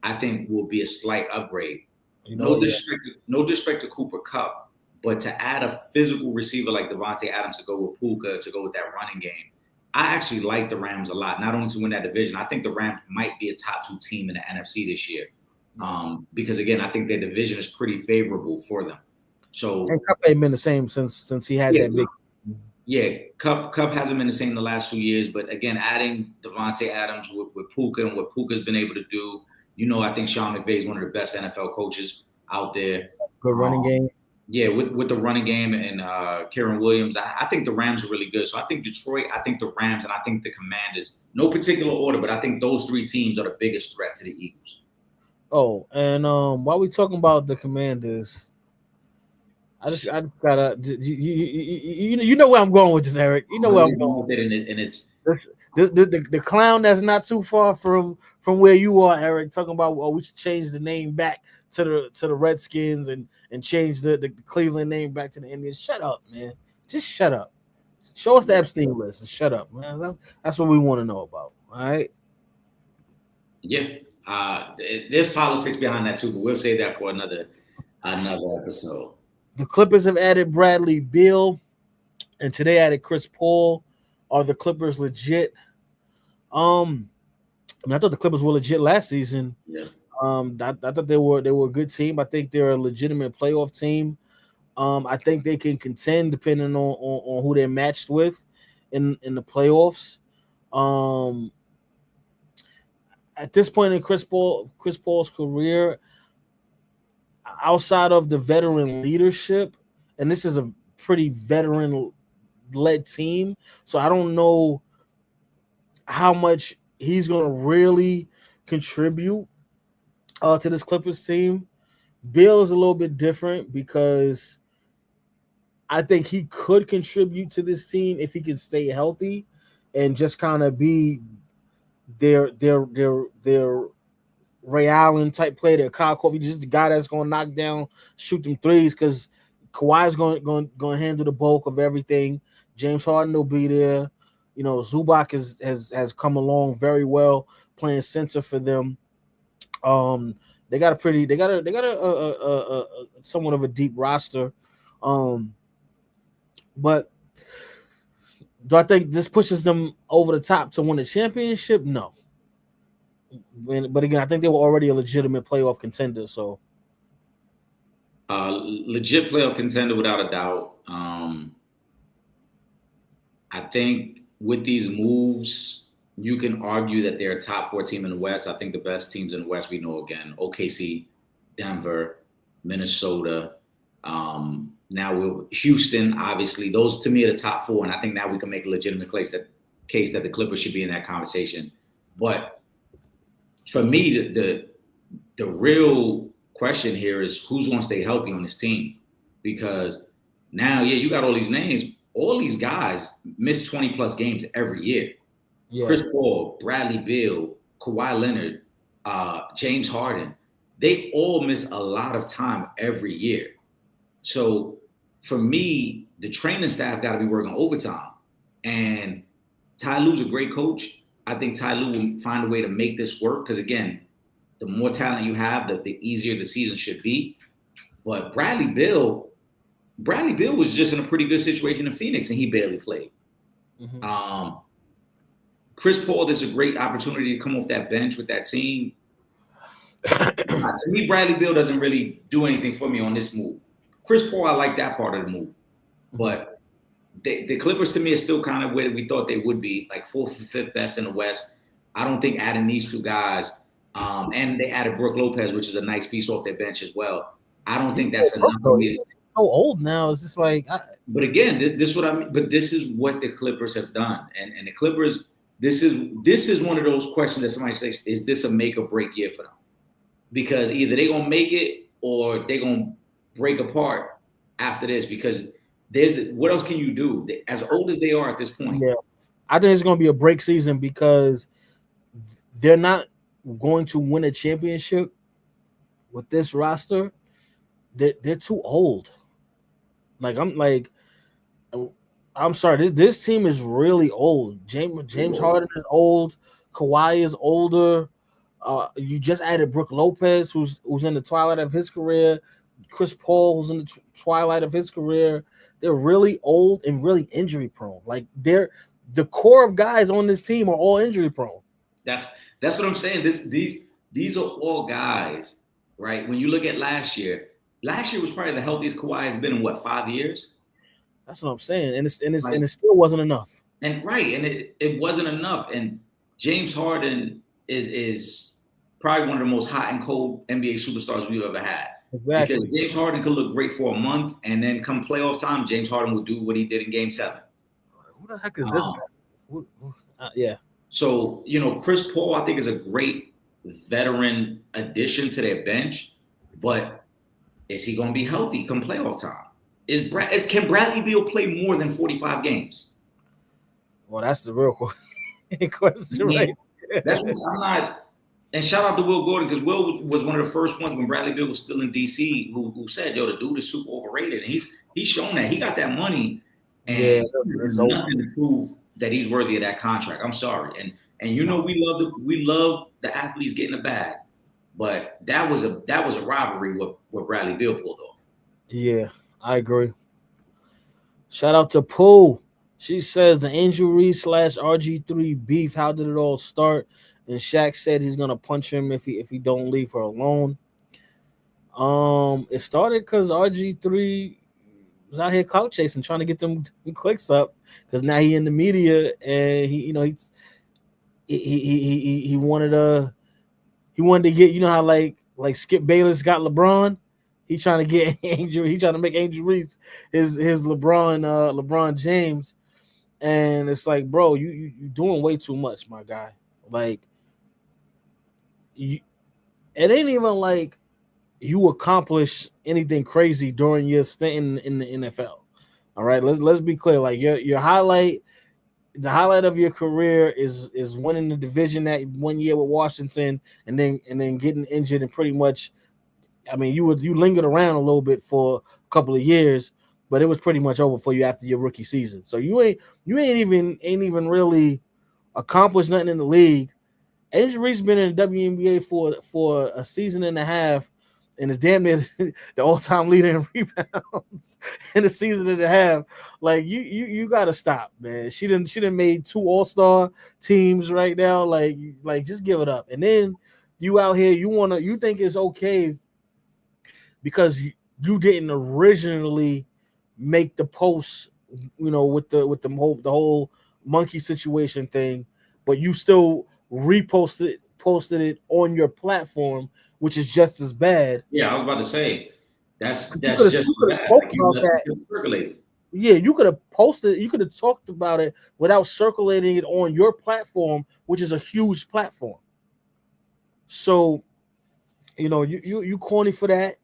I think will be a slight upgrade. No disrespect to Cooper Kupp, but to add a physical receiver like Devontae Adams to go with Puka, to go with that running game, I actually like the Rams a lot, not only to win that division. I think the Rams might be a top 2 team in the NFC this year. Because again, I think their division is pretty favorable for them. So and Kupp ain't been the same since he had that big. Yeah, Kupp hasn't been the same the last 2 years, but again, adding Devontae Adams with Puka and what Puka's been able to do, I think Sean McVay is one of the best NFL coaches out there. Good running game. Yeah, with the running game and Karen Williams, I think the Rams are really good. So I think Detroit, I think the Rams, and I think the Commanders. No particular order, but I think those 3 teams are the biggest threat to the Eagles. Oh, and while we talking about the Commanders, I just gotta you know where I'm going with this, Eric. You know where I'm going with it, and it's the clown that's not too far from where you are, Eric. Talking about we should change the name back to the Redskins and change the Cleveland name back to the Indians. Shut up, man. Just shut up. Show us the Epstein list and shut up, man. That's what we want to know about. All right. Yeah. There's politics behind that too, but we'll save that for another episode. The Clippers have added Bradley Beal, and today added Chris Paul. Are the Clippers legit? I thought the Clippers were legit last season. Yeah. I thought they were a good team. I think they're a legitimate playoff team. I think they can contend depending on who they're matched with in the playoffs. At this point in Chris Paul's career, outside of the veteran leadership, and this is a pretty veteran-led team, so I don't know how much he's going to really contribute to this Clippers team. Bill is a little bit different because I think he could contribute to this team if he can stay healthy and just kind of be their Ray Allen type player, their Kyle Korver, just the guy that's going to knock down, shoot them threes because Kawhi's going to handle the bulk of everything. James Harden will be there. You know, Zubac has come along very well playing center for them. They got a somewhat of a deep roster. But do I think this pushes them over the top to win a championship? No. But again, I think they were already a legitimate playoff contender. So, legit playoff contender without a doubt. I think with these moves, you can argue that they're a top 4 team in the West. I think the best teams in the West we know again: OKC, Denver, Minnesota. Now Houston, obviously, those to me are the top 4, and I think now we can make a legitimate case that the Clippers should be in that conversation. But for me, the real question here is who's going to stay healthy on this team, because now, you got all these names. All these guys miss 20-plus games every year. Yeah. Chris Paul, Bradley Beal, Kawhi Leonard, James Harden, they all miss a lot of time every year. So for me, the training staff got to be working overtime. And Ty Lue's a great coach. I think Ty Lue will find a way to make this work because, again, the more talent you have, the easier the season should be. But Bradley Beal was just in a pretty good situation in Phoenix, and he barely played. Mm-hmm. Chris Paul, there's a great opportunity to come off that bench with that team. To me, Bradley Beal doesn't really do anything for me on this move. Chris Paul, I like that part of the move. But the Clippers, to me, are still kind of where we thought they would be, like 4th or 5th best in the West. I don't think adding these 2 guys, and they added Brook Lopez, which is a nice piece off their bench as well. I don't think that's enough for me. So old now. It's just like. But again, this is what I mean. But this is what the Clippers have done, and the Clippers. This is one of those questions that somebody says: is this a make or break year for them? Because either they're gonna make it or they're gonna break apart after this. Because what else can you do? As old as they are at this point. Yeah, I think it's gonna be a break season because they're not going to win a championship with this roster. They're too old. I'm sorry. This team is really old. James Harden is old. Kawhi is older. You just added Brook Lopez, who's in the twilight of his career. Chris Paul, who's in the twilight of his career. They're really old and really injury prone. Like the core of guys on this team are all injury prone. That's what I'm saying. These are all guys, right? When you look at last year was probably the healthiest Kawhi has been in 5 years. That's what I'm saying, and it still wasn't enough. And it wasn't enough. And James Harden is probably one of the most hot and cold NBA superstars we've ever had. Exactly. Because James Harden could look great for a month, and then come playoff time, James Harden would do what he did in Game 7. Who the heck is this guy? Yeah. So, Chris Paul, I think, is a great veteran addition to their bench, but is he going to be healthy come playoff time? Can Bradley Beal play more than 45 games? Well, that's the real question, right? That's what I'm not. And shout out to Will Gordon, because Will was one of the first ones when Bradley Beal was still in DC who said, "Yo, the dude is super overrated," and he's shown that he got that money, and there's nothing to prove that he's worthy of that contract. I'm sorry, and we love the athletes getting the bag, but that was a robbery what Bradley Beal pulled off. Yeah, I agree. Shout out to Pooh. She says the injury / RG3 beef. How did it all start? And Shaq said he's gonna punch him if he don't leave her alone. It started because RG3 was out here clout chasing, trying to get them clicks up. Because now he in the media and he wanted to get, how like Skip Bayless got LeBron. He trying to get Angel. He trying to make Angel Reese his LeBron James. And it's like, bro, you doing way too much, my guy. Like, it ain't even like you accomplish anything crazy during your stint in the NFL. All right, let's be clear. Like your highlight, the highlight of your career is winning the division that 1 year with Washington, and then getting injured and pretty much. I mean, you lingered around a little bit for a couple of years, but it was pretty much over for you after your rookie season. So you ain't even really accomplished nothing in the league. Angel Reese been in the WNBA for a season and a half, and is damn near the all-time leader in rebounds in a season and a half. Like you gotta stop, man. She didn't made 2 all-star teams right now. Like just give it up. And then you out here, you think it's okay because you didn't originally make the post, with the whole monkey situation thing, but you still posted it on your platform, which is just as bad. Yeah, I was about to say that's just as bad. Like, circulate. Yeah, you could have posted. You could have talked about it without circulating it on your platform, which is a huge platform. So, you corny for that.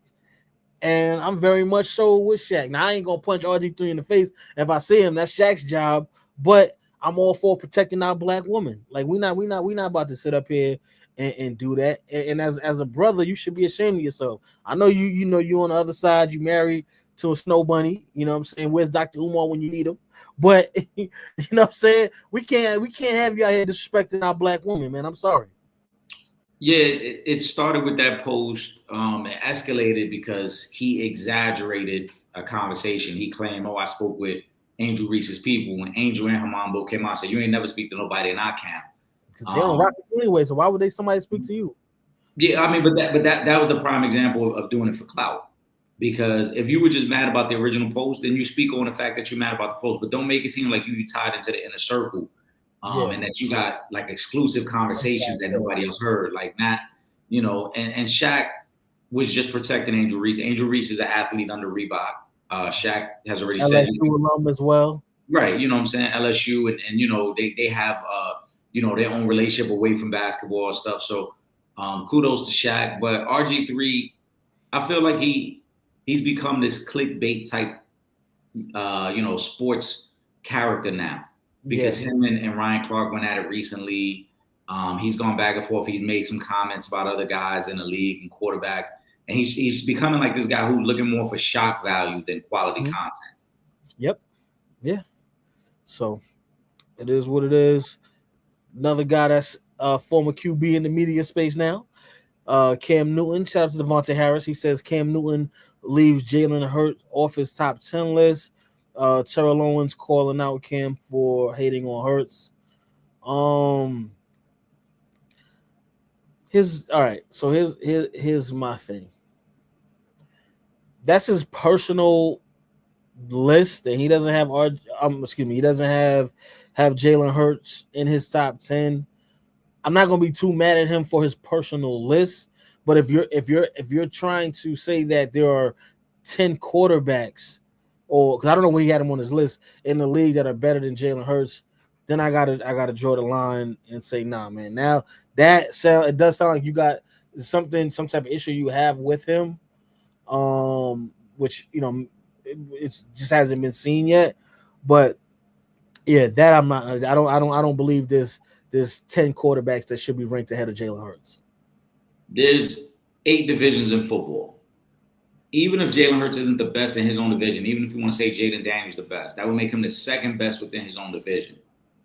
And I'm very much so with Shaq. Now, I ain't gonna punch RG3 in the face if I see him. That's Shaq's job. But I'm all for protecting our black women. Like we not about to sit up here and do that. And as a brother, you should be ashamed of yourself. I know you on the other side. You married to a snow bunny. You know what I'm saying? Where's Dr. Umar when you need him? But you know what I'm saying? We can't have you out here disrespecting our black women, man. I'm sorry. Yeah, it started with that post. It escalated because he exaggerated a conversation. He claimed, I spoke with Angel Reese's people. When Angel and her mom both came out and said, you ain't never speak to nobody in our camp. Because they don't rock it anyway, so why would somebody speak to you? Yeah, I mean, but that was the prime example of doing it for clout. Because if you were just mad about the original post, then you speak on the fact that you're mad about the post, but don't make it seem like you tied into the inner circle. And that you got like exclusive conversations that nobody else heard, like that, and Shaq was just protecting Angel Reese. Angel Reese is an athlete under Reebok. Shaq has already said LSU alum as well. Right. You know what I'm saying? LSU and they have, their own relationship away from basketball and stuff. So kudos to Shaq, but RG3, I feel like he's become this clickbait type, sports character now. Because him and Ryan Clark went at it recently. He's gone back and forth. He's made some comments about other guys in the league and quarterbacks. And he's becoming like this guy who's looking more for shock value than quality content. Yep. Yeah. So it is what it is. Another guy that's former QB in the media space now. Cam Newton. Shout out to Devontae Harris. He says Cam Newton leaves Jalen Hurts off his top 10 list. Terrell Owens calling out Cam for hating on Hurts. Here's my thing. That's his personal list, and he doesn't have he doesn't have Jalen Hurts in his top 10. I'm not gonna be too mad at him for his personal list, but if you're trying to say that there are 10 quarterbacks, or because I don't know where he had him on his list in the league that are better than Jalen Hurts, then I gotta draw the line and say, nah, man. Now it does sound like you got some type of issue you have with him, which it just hasn't been seen yet. But yeah, that I'm not. I don't believe there's 10 quarterbacks that should be ranked ahead of Jalen Hurts. There's 8 divisions in football. Even if Jalen Hurts isn't the best in his own division, even if you want to say Jaden Daniels the best, that would make him the second best within his own division.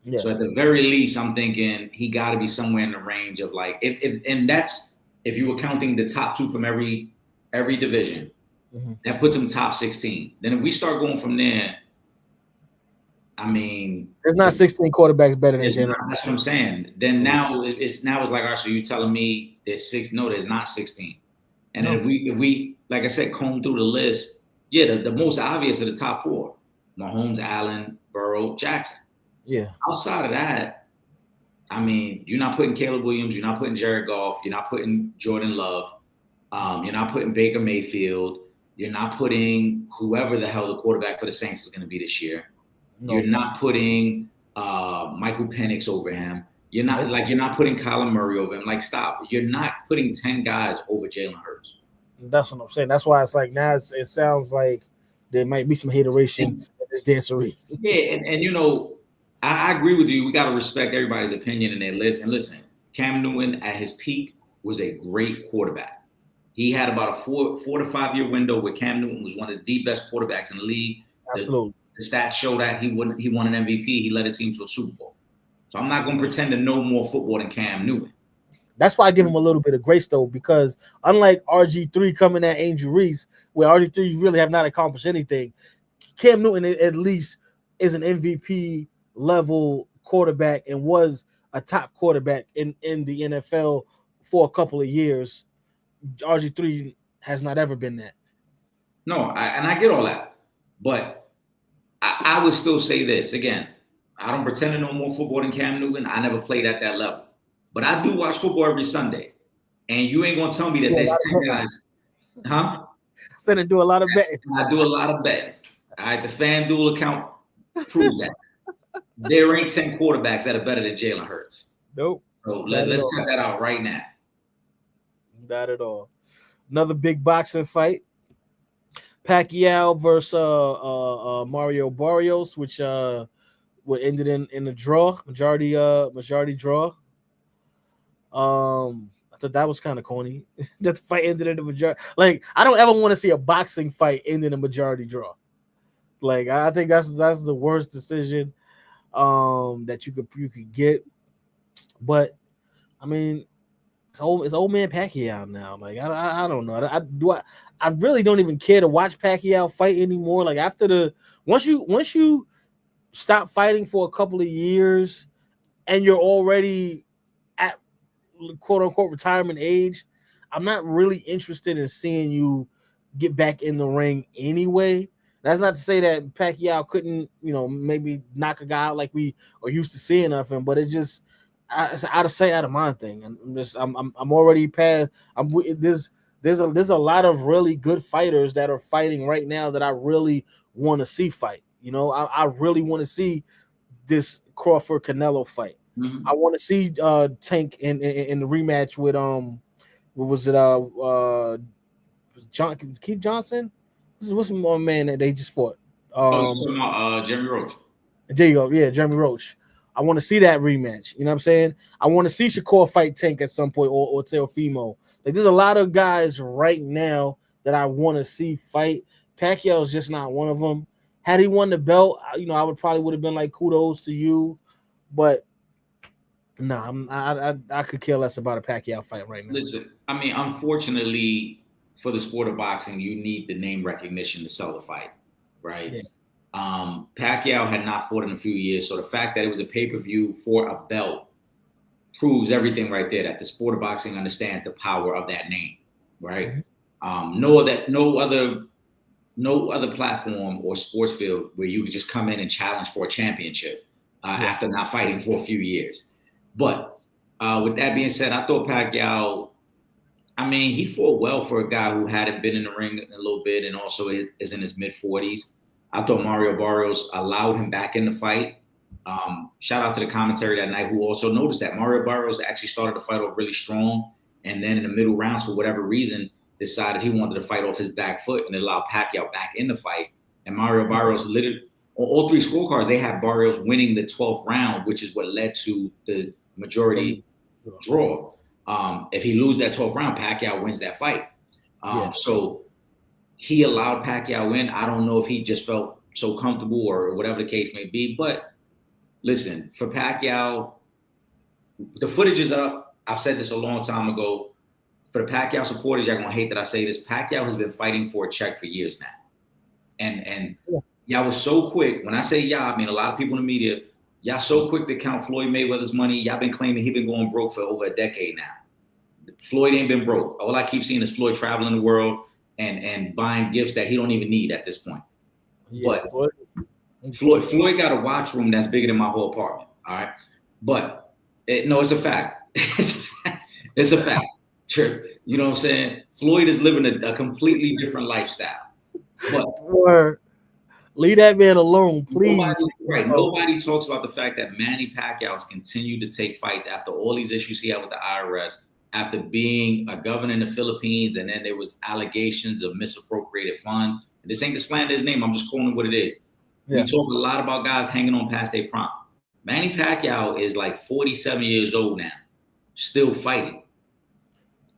Yeah. So at the very least, I'm thinking he got to be somewhere in the range of like, and that's if you were counting the top 2 from every division, that puts him top 16. Then if we start going from there, I mean, there's not 16 quarterbacks better than Jalen. That's what I'm saying. Then now it's like, all right, so you telling me there's 6? No, there's not 16. And then if we like I said, comb through the list, the most obvious are the top 4: Mahomes, Allen, Burrow, Jackson. Yeah. Outside of that, I mean, you're not putting Caleb Williams, you're not putting Jared Goff, you're not putting Jordan Love, you're not putting Baker Mayfield, you're not putting whoever the hell the quarterback for the Saints is going to be this year. No. You're not putting Michael Penix over him. You're not putting Kyler Murray over him. Like, stop. You're not putting 10 guys over Jalen Hurts. That's what I'm saying. That's why it's like now it sounds like there might be some hateration this dancery. Yeah, and you know, I agree with you. We got to respect everybody's opinion and their list. And listen, Cam Newton at his peak was a great quarterback. He had about a 4 to 5 year window where Cam Newton was one of the best quarterbacks in the league. Absolutely. The stats show that he won an MVP. He led a team to a Super Bowl. So I'm not going to pretend to know more football than Cam Newton. That's why I give him a little bit of grace, though, because unlike RG3 coming at Angel Reese, where RG3 really have not accomplished anything, Cam Newton at least is an MVP level quarterback and was a top quarterback in the NFL for a couple of years. RG3 has not ever been that. No, I get all that. But I would still say this. Again, I don't pretend to know more football than Cam Newton. I never played at that level. But I do watch football every Sunday. And you ain't going to tell me that there's 10 guys. Huh? I said I do a lot of betting. I do a lot of betting. All right, the FanDuel account proves that. There ain't 10 quarterbacks that are better than Jalen Hurts. Nope. So let's cut that out right now. Not at all. Another big boxing fight. Pacquiao versus Mario Barrios, which ended in a draw, majority draw. I thought that was kind of corny. That the fight ended in a majority. Like, I don't ever want to see a boxing fight end in a majority draw. Like, I think that's the worst decision that you could get. But I mean, it's old man Pacquiao now. Like, I don't know. I really don't even care to watch Pacquiao fight anymore. Like, after once you stop fighting for a couple of years and you're already at quote unquote retirement age, I'm not really interested in seeing you get back in the ring anyway. That's not to say that Pacquiao couldn't, maybe knock a guy out like we are used to seeing of him, but it's an out of sight, out of mind thing. And I'm already past. There's a lot of really good fighters that are fighting right now that I really want to see fight. I really want to see this Crawford Canelo fight. Mm-hmm. I want to see Tank in the rematch with what was it? Keith Johnson. What's my man that they just fought? Jeremy Roach. There you go. Yeah, Jeremy Roach. I want to see that rematch. You know what I'm saying? I want to see Shakur fight Tank at some point or Teofimo. Like, there's a lot of guys right now that I want to see fight. Pacquiao is just not one of them. Had he won the belt, I would have been like, kudos to you. But I could care less about a Pacquiao fight right now. Listen, I mean, unfortunately for the sport of boxing, you need the name recognition to sell the fight, right? Yeah. Pacquiao had not fought in a few years, so the fact that it was a pay-per-view for a belt proves everything right there, that the sport of boxing understands the power of that name, right? Mm-hmm. No other platform or sports field where you could just come in and challenge for a championship after not fighting for a few years. But with that being said, I thought Pacquiao, I mean, he fought well for a guy who hadn't been in the ring a little bit and also is in his mid-40s. I thought Mario Barrios allowed him back in the fight. Shout out to the commentary that night who also noticed that Mario Barrios actually started the fight off really strong, and then in the middle rounds, for whatever reason, decided he wanted to fight off his back foot and allow Pacquiao back in the fight. And Mario Barrios literally, on all three scorecards, they had Barrios winning the 12th round, which is what led to the majority draw. If he loses that 12th round, Pacquiao wins that fight. So he allowed Pacquiao in. I don't know if he just felt so comfortable or whatever the case may be. But listen, for Pacquiao, the footage is up. I've said this a long time ago. For the Pacquiao supporters, y'all gonna hate that I say this. Pacquiao has been fighting for a check for years now. And y'all was so quick. When I say y'all, I mean a lot of people in the media, y'all so quick to count Floyd Mayweather's money. Y'all been claiming he been going broke for over a decade now. Floyd ain't been broke. All I keep seeing is Floyd traveling the world and buying gifts that he don't even need at this point. Yeah, but Floyd got a watch room that's bigger than my whole apartment. All right. But it's a fact. It's a fact. Trip. You know what I'm saying? Floyd is living a completely different lifestyle. But leave that man alone, please. Nobody talks about the fact that Manny Pacquiao has continued to take fights after all these issues he had with the IRS, after being a governor in the Philippines, and then there was allegations of misappropriated funds. And this ain't to slander his name. I'm just calling it what it is. We talk a lot about guys hanging on past their prime. Manny Pacquiao is like 47 years old now, still fighting.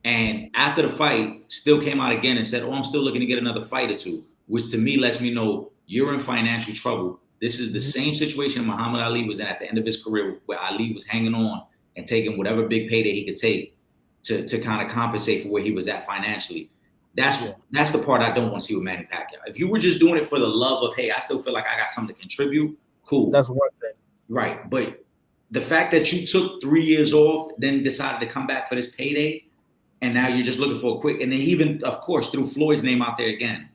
And after the fight, still came out again and said, I'm still looking to get another fight or two, which to me lets me know you're in financial trouble. This is the same situation Muhammad Ali was in at the end of his career, where Ali was hanging on and taking whatever big payday he could take to kind of compensate for where he was at financially. That's the part I don't want to see with Manny Pacquiao. If you were just doing it for the love of, hey, I still feel like I got something to contribute, cool. That's one thing. Right. But the fact that you took 3 years off, then decided to come back for this payday, and now you're just looking for a quick, and then he even, of course, threw Floyd's name out there again.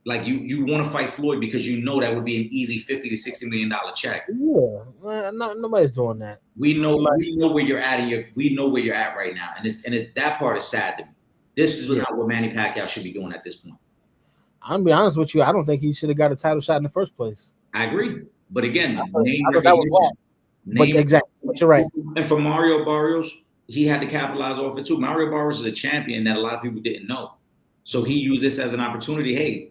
Like you want to fight Floyd because you know that would be an easy $50 to $60 million check. Yeah, nobody's doing that. We know where you're at, we know where you're at right now, and that part is sad to me. This is not what Manny Pacquiao should be doing at this point. I'm gonna be honest with you. I don't think he should have got a title shot in the first place. I agree, but again, exactly. But you're right. And for Mario Barrios, he had to capitalize off it too. Mario Barrios is a champion that a lot of people didn't know, so he used this as an opportunity. Hey,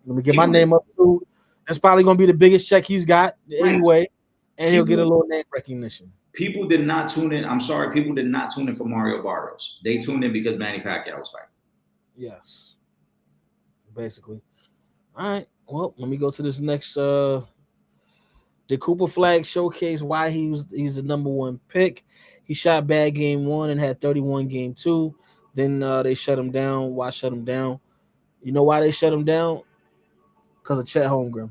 let me get my name up too. That's probably gonna be the biggest check he's got anyway, and he'll get a little name recognition. People did not tune in. I'm sorry, people did not tune in for Mario Barrios. They tuned in because Manny Pacquiao was fighting. Yes, basically. All right. Well, let me go to this next. The Cooper Flag showcase why he's the number one pick. He shot bad game 1 and had 31 game 2. Then they shut him down. Why shut him down? You know why they shut him down? Because of Chet Holmgren.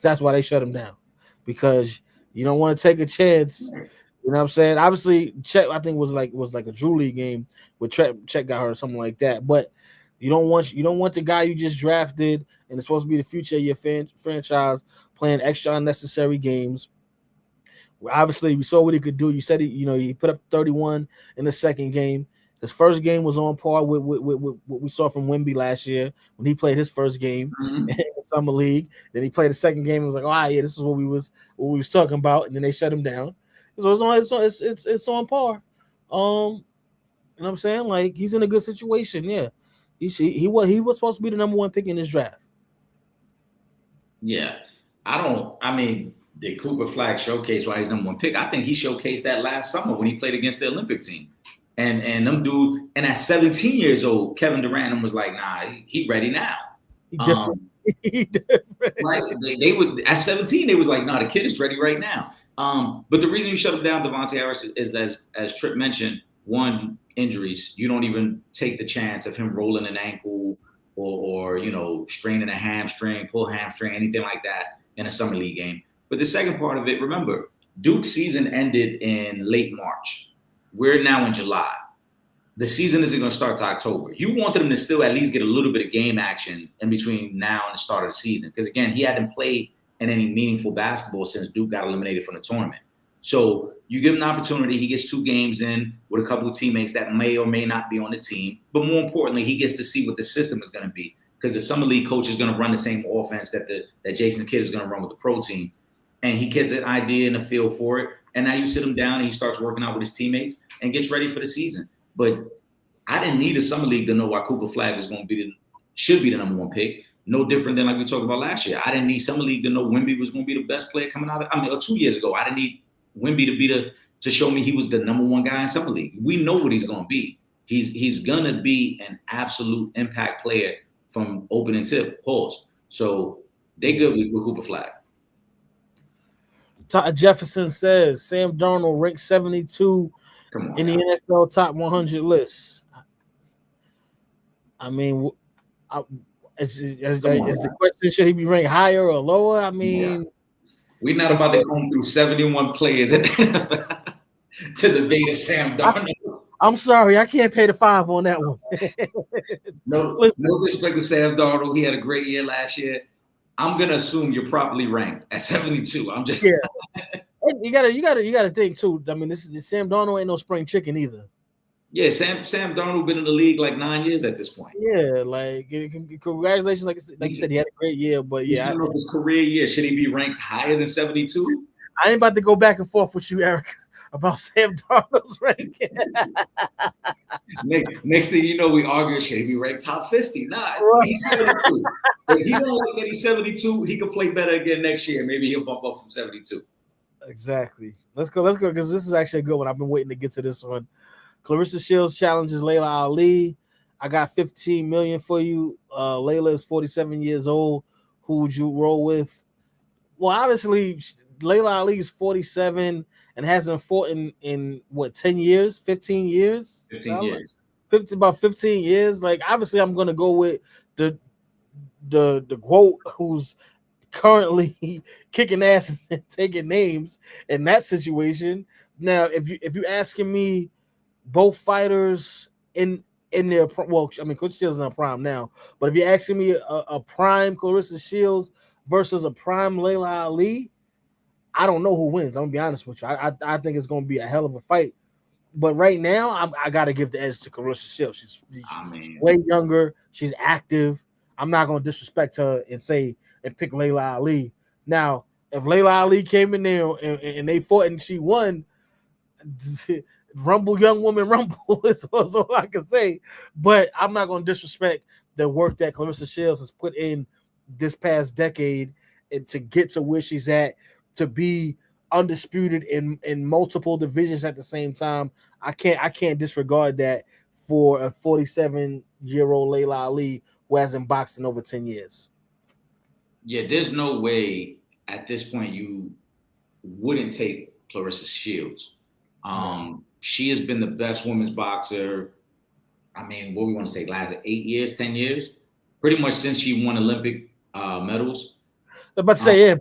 That's why they shut him down. Because you don't want to take a chance. You know what I'm saying? Obviously, Chet, I think was like a Drew League game where Chet got hurt or something like that. But you don't want the guy you just drafted and it's supposed to be the future of your franchise playing extra unnecessary games. Well, obviously, we saw what he could do. You said he put up 31 in the second game. His first game was on par with what we saw from Wemby last year when he played his first game in the Summer League. Then he played the second game and was like, this is what we was talking about. And then they shut him down. So it's on par. You know what I'm saying? Like, he's in a good situation. Yeah, he was supposed to be the number one pick in this draft. Yeah, the Cooper Flag showcase why he's number one pick. I think he showcased that last summer when he played against the Olympic team. And them dude, and at 17 years old, Kevin Durant was like, nah, he ready now. He different. Right? They would at 17, they was like, nah, the kid is ready right now. But the reason you shut him down, Devontae Harris, is as Trip mentioned, one, injuries. You don't even take the chance of him rolling an ankle or straining a hamstring, pull hamstring, anything like that in a summer league game. But the second part of it, remember, Duke's season ended in late March. We're now in July. The season isn't going to start to October. You wanted him to still at least get a little bit of game action in between now and the start of the season. Because, again, he hadn't played in any meaningful basketball since Duke got eliminated from the tournament. So you give him an opportunity. He gets 2 games in with a couple of teammates that may or may not be on the team. But more importantly, he gets to see what the system is going to be. Because the summer league coach is going to run the same offense that Jason Kidd is going to run with the pro team. And he gets an idea and a feel for it. And now you sit him down and he starts working out with his teammates and gets ready for the season. But I didn't need a summer league to know why Cooper Flag was going to should be the number one pick. No different than like we talked about last year. I didn't need summer league to know Wemby was going to be the best player coming out of. 2 years ago, I didn't need Wemby to show me he was the number one guy in summer league. We know what he's going to be. He's going to be an absolute impact player from opening tip. Pause. So they good with Cooper Flag. Todd Jefferson says Sam Darnold ranked 72 in the NFL top 100 list. I mean, is the question, should he be ranked higher or lower? I mean, we're not about to go through 71 players to debate if Sam Darnold. I'm sorry, I can't pay the $5 on that one. No disrespect to Sam Darnold. He had a great year last year. I'm gonna assume you're properly ranked at 72. I'm just You gotta think too. I mean, this Sam Darnold ain't no spring chicken either. Yeah, Sam Darnold been in the league like 9 years at this point. Yeah, like congratulations, like you said, he had a great year. But yeah, I don't know if his career year should he be ranked higher than 72? I ain't about to go back and forth with you, Eric, about Sam Darnold's ranking. Next thing you know, we argue, should he be ranked top 50? Nah, he's 72. If he don't like that he's 72, he could play better again next year. Maybe he'll bump up from 72. Exactly. Let's go because this is actually a good one. I've been waiting to get to this one. Clarissa Shields challenges Layla Ali. I got 15 million for you. Layla is 47 years old. Who would you roll with? Well, obviously, Layla Ali is 47 and hasn't fought in what, 10 years, 15 years? 15 years. About 15 years. Like, obviously, I'm gonna go with the GOAT who's currently kicking ass and taking names in that situation. Now, if you asking me, both fighters in their Coach Shields is in a prime now, but if you're asking me a prime Clarissa Shields versus a prime Layla Ali, I don't know who wins. I'm gonna be honest with you. I think it's gonna be a hell of a fight. But right now, I gotta give the edge to Clarissa Shields. She's way younger. She's active. I'm not gonna disrespect her and pick Layla Ali. Now, if Layla Ali came in there and they fought and she won, rumble, young woman, rumble is all I can say. But I'm not going to disrespect the work that Clarissa Shields has put in this past decade and to get to where she's at, to be undisputed in multiple divisions at the same time. I can't disregard that for a 47-year-old Layla Ali who hasn't boxed in over 10 years. Yeah, there's no way at this point you wouldn't take Clarissa Shields. She has been the best women's boxer. I mean, what we want to say, last 8 years, 10 years, pretty much since she won Olympic medals. I'm about to say,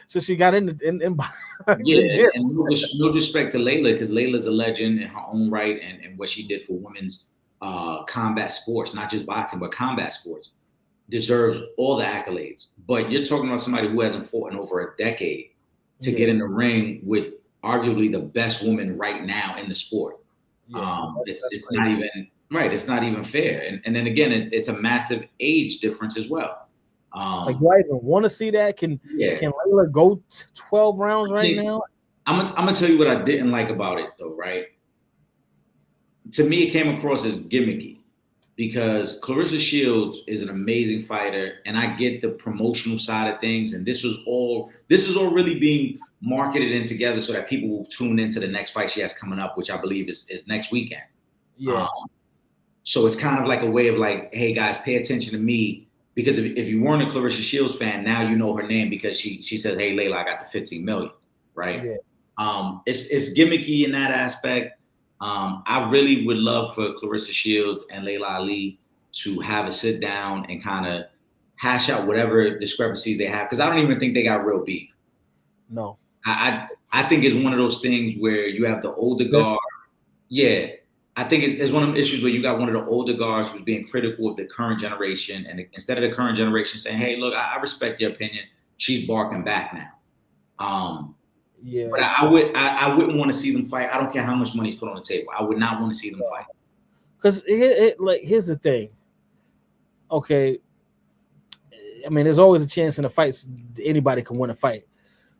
so she got in yeah, and no disrespect to Layla, because Layla's a legend in her own right, and what she did for women's combat sports, not just boxing, but combat sports, deserves all the accolades. But you're talking about somebody who hasn't fought in over a decade to get in the ring with arguably the best woman right now in the sport. It's not even right. It's not even fair. And then again, it's a massive age difference as well. Do I even want to see that? Can Layla go 12 rounds now? I'm gonna tell you what I didn't like about it though, right? To me, it came across as gimmicky because Clarissa Shields is an amazing fighter, and I get the promotional side of things. And this is all really being marketed in together so that people will tune into the next fight she has coming up, which I believe is next weekend. Yeah. So it's kind of like a way of like, hey guys, pay attention to me, because if you weren't a Clarissa Shields fan, now you know her name because she said, hey Layla, I got the 15 million, right? Yeah. It's gimmicky in that aspect. I really would love for Clarissa Shields and Layla Ali to have a sit down and kind of hash out whatever discrepancies they have, because I don't even think they got real beef. No. I think it's one of those things where you have the older guard. Yeah. I think it's one of the issues where you got one of the older guards who's being critical of the current generation. And instead of the current generation saying, hey, look, I respect your opinion, she's barking back now. Yeah. But I wouldn't want to see them fight. I don't care how much money's put on the table. I would not want to see them fight. Because here's the thing. Okay. I mean, there's always a chance in the fights anybody can win a fight.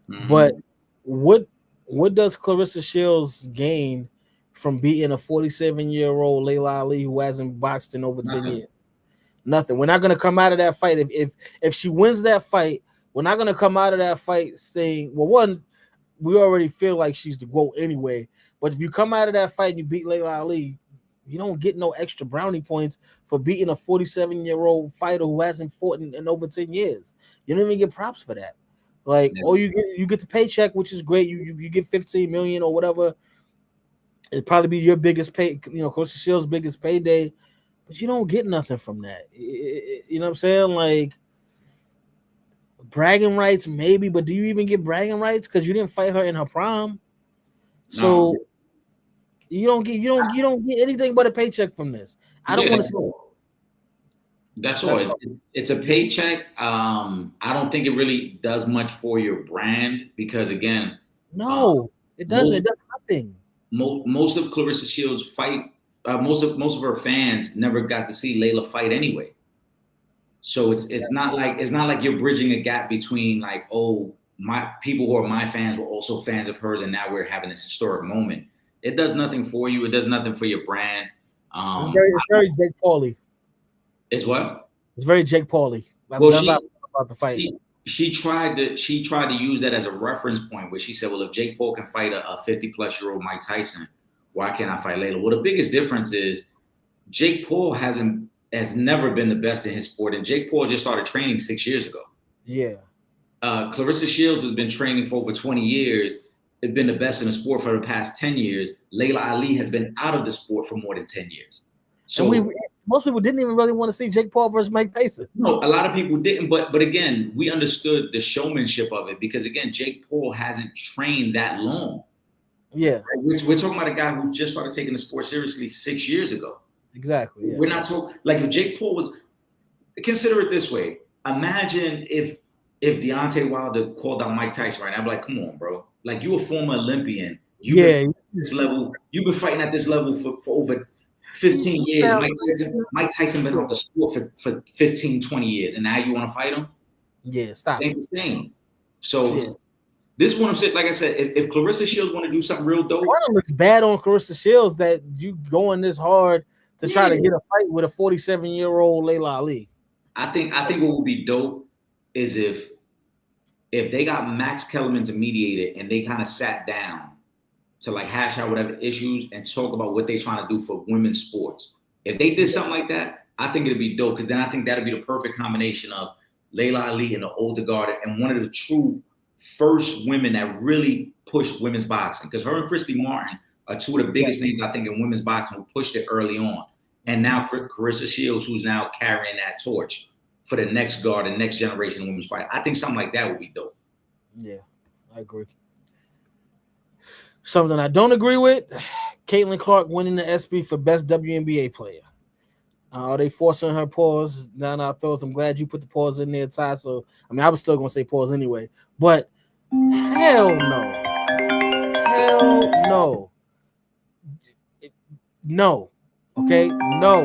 Mm-hmm. But what does Clarissa Shields gain from beating a 47-year-old Layla Ali who hasn't boxed in over 10 years? Nothing. We're not going to come out of that fight. If she wins that fight, we're not going to come out of that fight saying, well, one, we already feel like she's the GOAT anyway. But if you come out of that fight and you beat Layla Ali, you don't get no extra brownie points for beating a 47-year-old fighter who hasn't fought in over 10 years. You don't even get props for that. Like, or you get the paycheck, which is great. You get 15 million or whatever. It'd probably be your biggest pay, Coach Shields' biggest payday, but you don't get nothing from that. You know what I'm saying? Like, bragging rights, maybe, but do you even get bragging rights because you didn't fight her in her prime? So you don't get anything but a paycheck from this. I don't want to see. That's all. It's a paycheck. I don't think it really does much for your brand because, again, it doesn't. It does nothing. Most of Clarissa Shields' fight, most of her fans never got to see Layla fight anyway. So it's not like you're bridging a gap between like, oh, my people who are my fans were also fans of hers, and now we're having this historic moment. It does nothing for you. It does nothing for your brand. It's very Jake Paul-y. It's what? It's very Jake Paul-y. That's about the fight. She tried to use that as a reference point where she said, well, if Jake Paul can fight a 50-plus-year-old Mike Tyson, why can't I fight Layla? Well, the biggest difference is Jake Paul has never been the best in his sport, and Jake Paul just started training 6 years ago. Yeah. Clarissa Shields has been training for over 20 years. It's been the best in the sport for the past 10 years. Layla Ali has been out of the sport for more than 10 years. So most people didn't even really want to see Jake Paul versus Mike Tyson. No, a lot of people didn't. But again, we understood the showmanship of it because, again, Jake Paul hasn't trained that long. Yeah. We're talking about a guy who just started taking the sport seriously 6 years ago. Exactly. Yeah. We're not talking like if Jake Paul was. Consider it this way. Imagine if Deontay Wilder called out Mike Tyson right now. I'd be like, come on, bro. Like, you a former Olympian. You've been this level. You've been fighting at this level for over 15 years. Mike Tyson been off the sport for 15, 20 years. And now you want to fight him? Yeah, stop. It ain't the same. So this one, like I said, if Clarissa Shields want to do something real dope. It looks bad on Clarissa Shields that you going this hard to try to get a fight with a 47-year-old Layla Ali. I think what would be dope is if they got Max Kellerman to mediate it and they kind of sat down to like hash out whatever issues and talk about what they're trying to do for women's sports. If they did something like that, I think it'd be dope because then I think that'd be the perfect combination of Layla Ali and the older guard and one of the true first women that really pushed women's boxing. Because her and Christy Martin are two of the biggest names, I think, in women's boxing who pushed it early on. And now Clarissa Shields, who's now carrying that torch for the next guard and next generation of women's fight. I think something like that would be dope. Yeah, I agree. Something I don't agree with, Caitlin Clark winning the ESPY for best WNBA player. Are they forcing her pause down our throats? I'm glad you put the pause in there, Ty. So, I mean, I was still going to say pause anyway. But hell no. Hell no. No. Okay? No.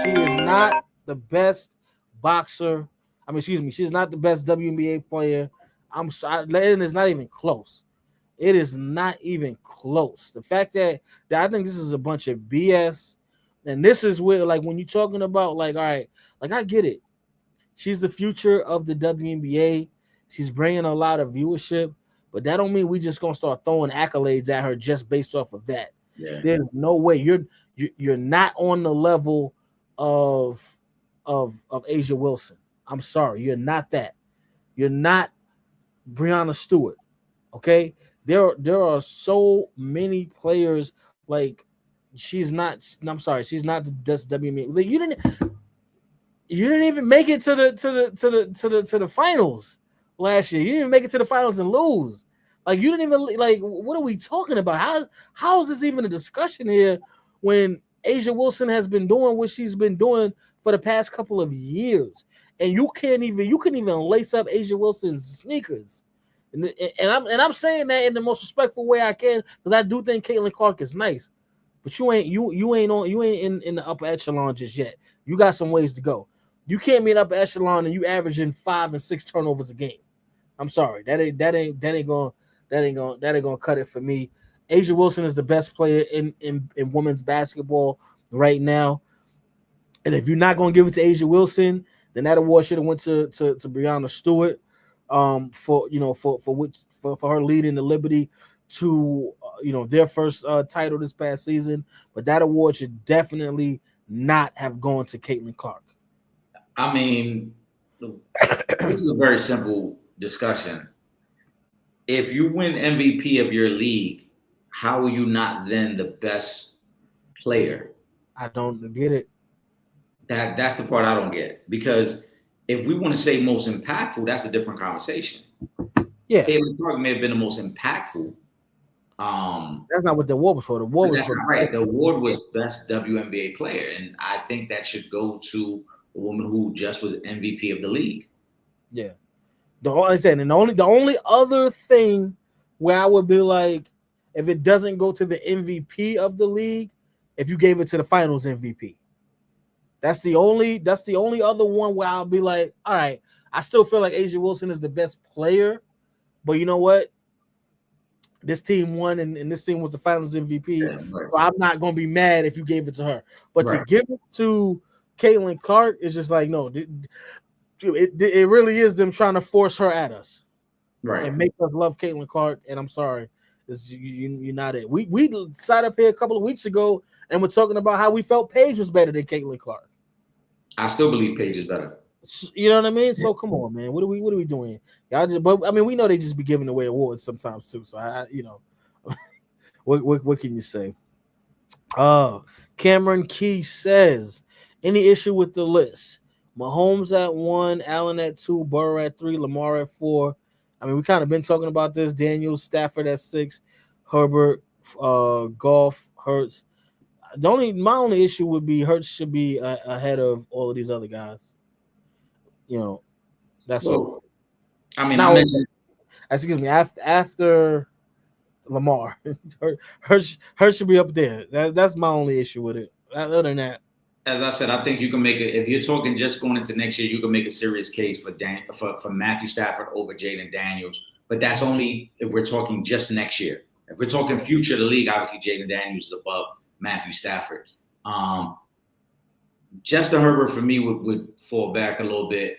She is not the best boxer. I mean, excuse me. She's not the best WNBA player. I'm sorry. And it's not even close. It is not even close. The fact that I think this is a bunch of BS. And this is where, like, when you're talking about, like, all right, like, I get it. She's the future of the WNBA. She's bringing a lot of viewership. But that don't mean we just going to start throwing accolades at her just based off of that. Yeah. There's no way. You're not on the level of Asia Wilson. I'm sorry. You're not that. You're not Breonna Stewart. Okay? There are so many players like she's not. I'm sorry, she's not the best WNBA. Like, you didn't even make it to the finals last year. You didn't make it to the finals and lose. Like, you didn't even like. What are we talking about? How is this even a discussion here when Asia Wilson has been doing what she's been doing for the past couple of years, and you couldn't even lace up Asia Wilson's sneakers. And I'm saying that in the most respectful way I can because I do think Caitlin Clark is nice, but you ain't in the upper echelon just yet. You got some ways to go. You can't be in upper echelon and you averaging 5 and 6 turnovers a game. I'm sorry, that ain't gonna cut it for me. Asia Wilson is the best player in women's basketball right now, and if you're not gonna give it to Asia Wilson, then that award should have went to Breonna Stewart. For her leading the Liberty to their first title this past season, but that award should definitely not have gone to Caitlin Clark. I mean, this is a very simple discussion. If you win MVP of your league, how are you not then the best player? I don't get it. That's the part I don't get because. If we want to say most impactful, that's a different conversation. Yeah, Caitlin Clark may have been the most impactful. That's not what the award was for. The award was not right. The award was best WNBA player, and I think that should go to a woman who just was MVP of the league. Yeah, the only other thing where I would be like, if it doesn't go to the MVP of the league, if you gave it to the Finals MVP. That's the only other one where I'll be like, all right, I still feel like Asia Wilson is the best player, But you know what? This team won, and this team was the Finals MVP. Yeah, right. So I'm not gonna be mad if you gave it to her. But to Right. give it to Caitlin Clark is just like no. It really is them trying to force her at us Right. and make us love Caitlin Clark. And I'm sorry, you're not it. We sat up here a couple of weeks ago and we're talking about how we felt Paige was better than Caitlin Clark. I still believe Paige is better. You know what I mean? So come on, man. What are we doing? Y'all just, but I mean, we know they just be giving away awards sometimes too. So I you know, what can you say? Cameron Key says, any issue with the list? Mahomes at 1, Allen at 2, Burrow at 3, Lamar at 4. I mean, we kind of been talking about this. Daniels, Stafford at 6, Herbert, Goff, Hurts. My only issue would be Hurts should be ahead of all of these other guys. You know, that's all. I mean, now, I mentioned. Excuse me. After Lamar, Hurts should be up there. That's my only issue with it. Other than that, As I said, I think you can make it. If you're talking just going into next year, you can make a serious case for Matthew Stafford over Jaden Daniels. But that's only if we're talking just next year. If we're talking future of the league, obviously Jaden Daniels is above Matthew Stafford. Justin Herbert for me would fall back a little bit,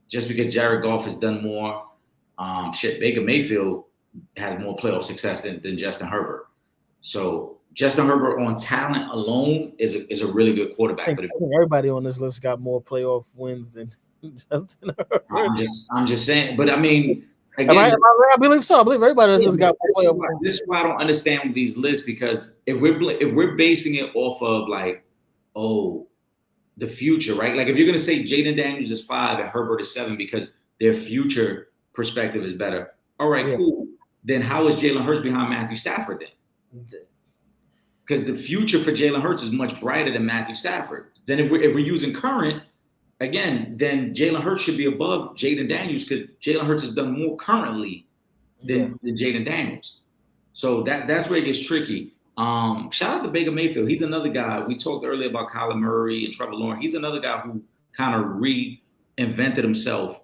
just because Jared Goff has done more. Baker Mayfield has more playoff success than Justin Herbert. So Justin Herbert on talent alone is a really good quarterback. I think everybody on this list got more playoff wins than Justin Herbert. I'm just saying, but I mean, again, I believe so. I believe everybody on this list got more playoff wins. This is why I don't understand these lists, because if we're basing it off of like, the future, right? Like if you're gonna say Jaden Daniels is 5 and Herbert is 7 because their future perspective is better. All right, cool. Then how is Jalen Hurts behind Matthew Stafford then? Because the future for Jalen Hurts is much brighter than Matthew Stafford. Then if we're using current, again, then Jalen Hurts should be above Jaden Daniels because Jalen Hurts has done more currently than Jaden Daniels. So that's where it gets tricky. Shout out to Baker Mayfield. He's another guy. We talked earlier about Kyler Murray and Trevor Lawrence. He's another guy who kind of reinvented himself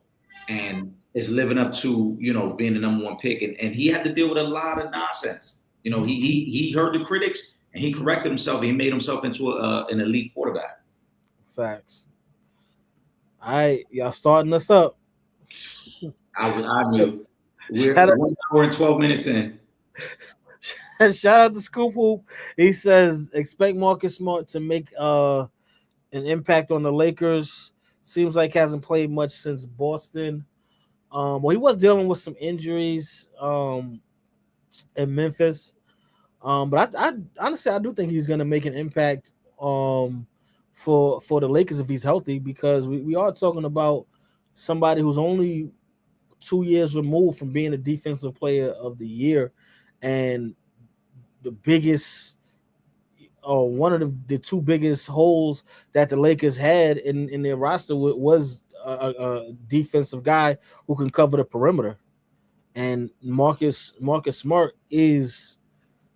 and is living up to, being the number 1 pick. And he had to deal with a lot of nonsense. He heard the critics and he corrected himself. He made himself into an elite quarterback. Facts. All right, y'all starting us up. I knew. We're 1 hour and 12 minutes in. Shout out to Scoop Hoop. He says, expect Marcus Smart to make an impact on the Lakers. Seems like hasn't played much since Boston. Well, he was dealing with some injuries in Memphis. But I honestly, I do think he's going to make an impact for the Lakers if he's healthy, because we are talking about somebody who's only 2 years removed from being a defensive player of the year. And the biggest, one of the 2 biggest holes that the Lakers had in their roster was a defensive guy who can cover the perimeter. And Marcus Smart is,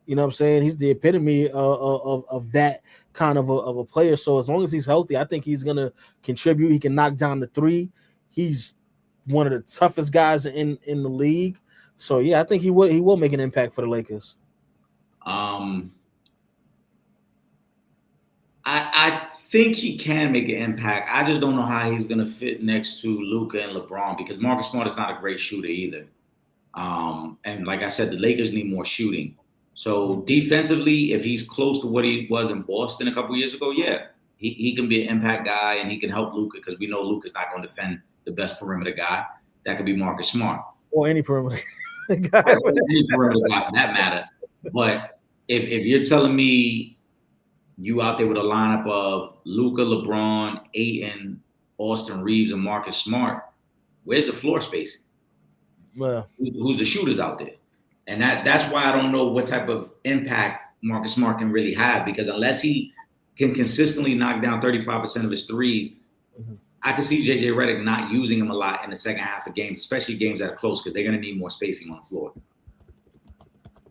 what I'm saying, he's the epitome of that kind of a player. So as long as he's healthy, I think he's going to contribute. He can knock down the 3. He's one of the toughest guys in the league. So, yeah, I think he will make an impact for the Lakers. I think he can make an impact. I just don't know how he's going to fit next to Luka and LeBron, because Marcus Smart is not a great shooter either. And like I said, the Lakers need more shooting. So defensively, if he's close to what he was in Boston a couple years ago, he can be an impact guy and he can help Luka, because we know Luka's not going to defend the best perimeter guy. That could be Marcus Smart. Or any perimeter guy. Or any perimeter guy for that matter. But if you're telling me you out there with a lineup of Luka, LeBron, Ayton, Austin Reeves, and Marcus Smart, where's the floor spacing? Well, who's the shooters out there? And that's why I don't know what type of impact Marcus Smart can really have, because unless he can consistently knock down 35% of his threes, I can see JJ Redick not using him a lot in the second half of games, especially games that are close, because they're going to need more spacing on the floor.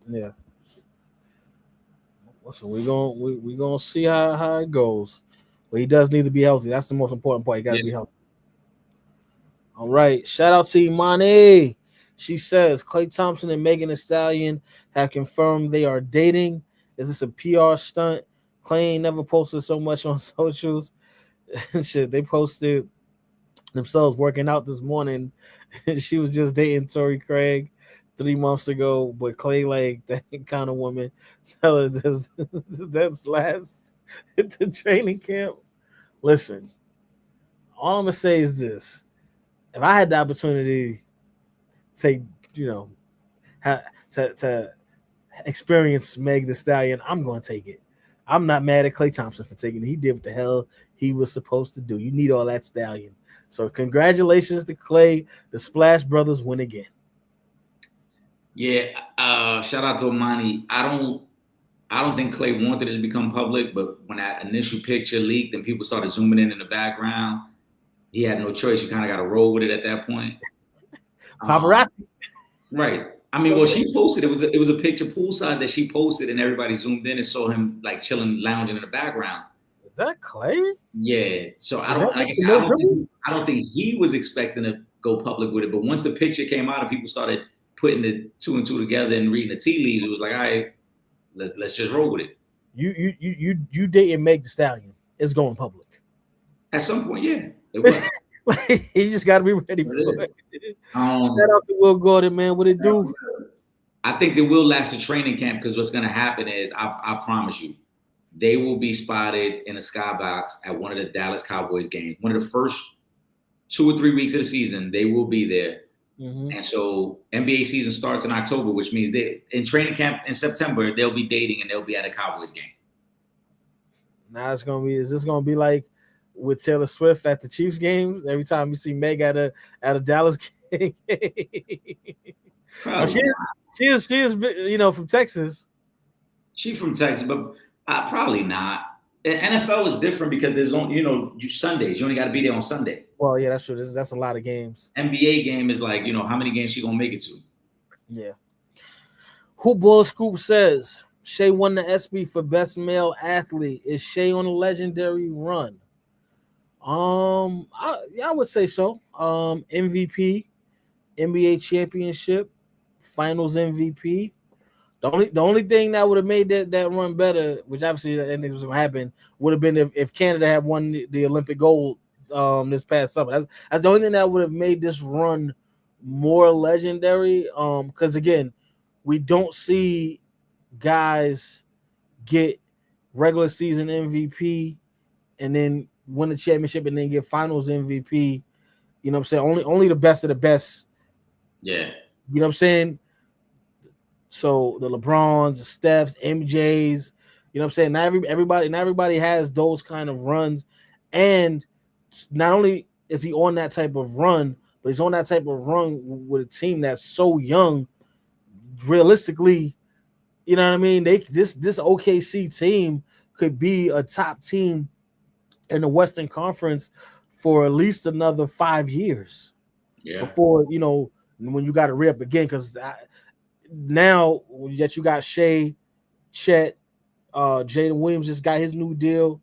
Yeah. So we're gonna see how it goes. But he does need to be healthy. That's the most important part. He got to be healthy. All right. Shout out to Imani. She says Klay Thompson and Megan Thee Stallion have confirmed they are dating. Is this a PR stunt? Klay ain't never posted so much on socials. Shit, they posted themselves working out this morning. She was just dating Torrey Craig 3 months ago, but Klay like that kind of woman. Tell her this, that's last at the training camp. Listen, all I'm gonna say is this: if I had the opportunity to take, to experience Meg Thee Stallion, I'm gonna take it. I'm not mad at Klay Thompson for taking it. He did what the hell he was supposed to do. You need all that stallion. So congratulations to Klay. The Splash Brothers win again. Yeah, shout out to Amani. I don't think Klay wanted it to become public, but when that initial picture leaked and people started zooming in the background, he had no choice. You kind of got to roll with it at that point. Paparazzi. Right. I mean, well, she posted it was a picture poolside that she posted, and everybody zoomed in and saw him like chilling, lounging in the background. Is that Klay? Yeah. So I don't think he was expecting to go public with it, but once the picture came out and people started putting the 2 and 2 together and reading the tea leaves, it was like, all right, let's just roll with it. You dating Meg Thee Stallion. It's going public. At some point, yeah. It was. You just got to be ready for it. Shout out to Will Gordon, man. What it do? I think they will last the training camp because what's going to happen is, I promise you, they will be spotted in a skybox at one of the Dallas Cowboys games. One of the first 2 or 3 weeks of the season, they will be there. Mm-hmm. And so NBA season starts in October, which means they in training camp in September, they'll be dating and they'll be at a Cowboys game. Now is this gonna be like with Taylor Swift at the Chiefs games? Every time you see Meg at a Dallas game. She is from Texas. She's from Texas, but probably not. NFL is different because there's only, you Sundays. You only got to be there on Sunday. Well, yeah, that's true. That's a lot of games. NBA game is like, how many games she gonna make it to? Yeah. Hoop Ball Scoop says Shea won the ESPY for best male athlete. Is Shea on a legendary run? I would say so. MVP, NBA championship, Finals MVP. The only thing that would have made that run better, which obviously I didn't think was going to happen, would have been if Canada had won the Olympic gold this past summer. That's the only thing that would have made this run more legendary. Because again, we don't see guys get regular season MVP and then win the championship and then get Finals MVP. You know what I'm saying? Only the best of the best. Yeah. You know what I'm saying? So the LeBrons, the Stephs, MJs, you know what I'm saying? Not everybody has those kind of runs. And not only is he on that type of run, but he's on that type of run with a team that's so young. Realistically, you know what I mean? This OKC team could be a top team in the Western Conference for at least another 5 years. Yeah. Before, when you got to re-up again, because now that you got Shea, Chet, Jaden Williams just got his new deal,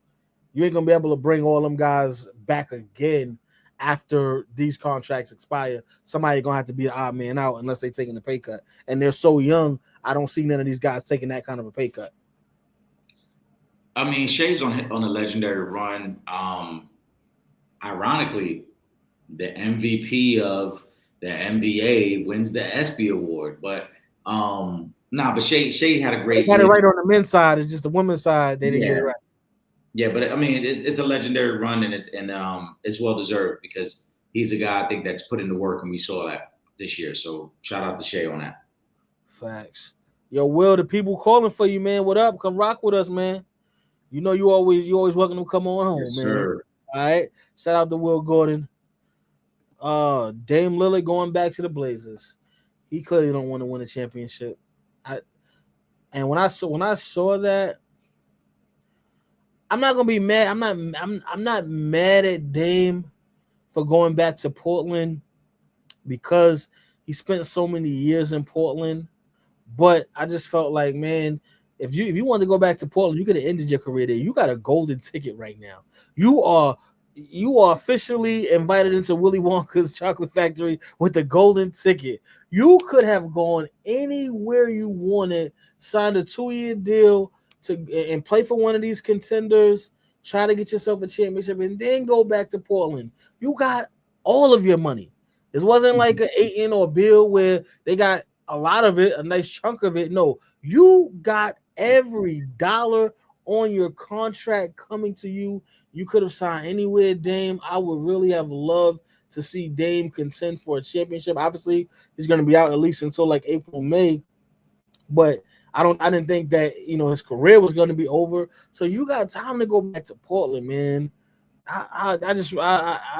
you ain't gonna be able to bring all them guys back again after these contracts expire. Somebody gonna have to be the odd man out unless they're taking a pay cut. And they're so young, I don't see none of these guys taking that kind of a pay cut. I mean, Shea's on a legendary run. Ironically, the MVP of the NBA wins the ESPY award, but but Shea had a great. They got it right on the men's side. It's just the women's side they didn't get it right. Yeah, but I mean, it's a legendary run, and it's well deserved because he's a guy I think that's put in the work, and we saw that this year. So shout out to Shea on that. Facts. Yo, Will, the people calling for you, man. What up? Come rock with us, man. You always welcome to come on home, Yes, man. Sir. All right. Shout out to Will Gordon. Dame Lillard going back to the Blazers. He clearly don't want to win a championship. When I saw that, I'm not gonna be mad. I'm not mad at Dame for going back to Portland because he spent so many years in Portland. But I just felt like, man, if you wanted to go back to Portland, you could have ended your career there. You got a golden ticket right now. You are you are officially invited into Willy Wonka's chocolate factory with the golden ticket. You could have gone anywhere you wanted, signed a 2-year deal and play for one of these contenders, try to get yourself a championship, and then go back to Portland. You got all of your money. This wasn't like an Ayton or Bill where they got a lot of it, a nice chunk of it. No, you got every dollar on your contract coming to you. You could have signed anywhere, Dame. I would really have loved to see Dame contend for a championship. Obviously, he's going to be out at least until like April, May. But I didn't think that his career was going to be over. So you got time to go back to Portland, man. I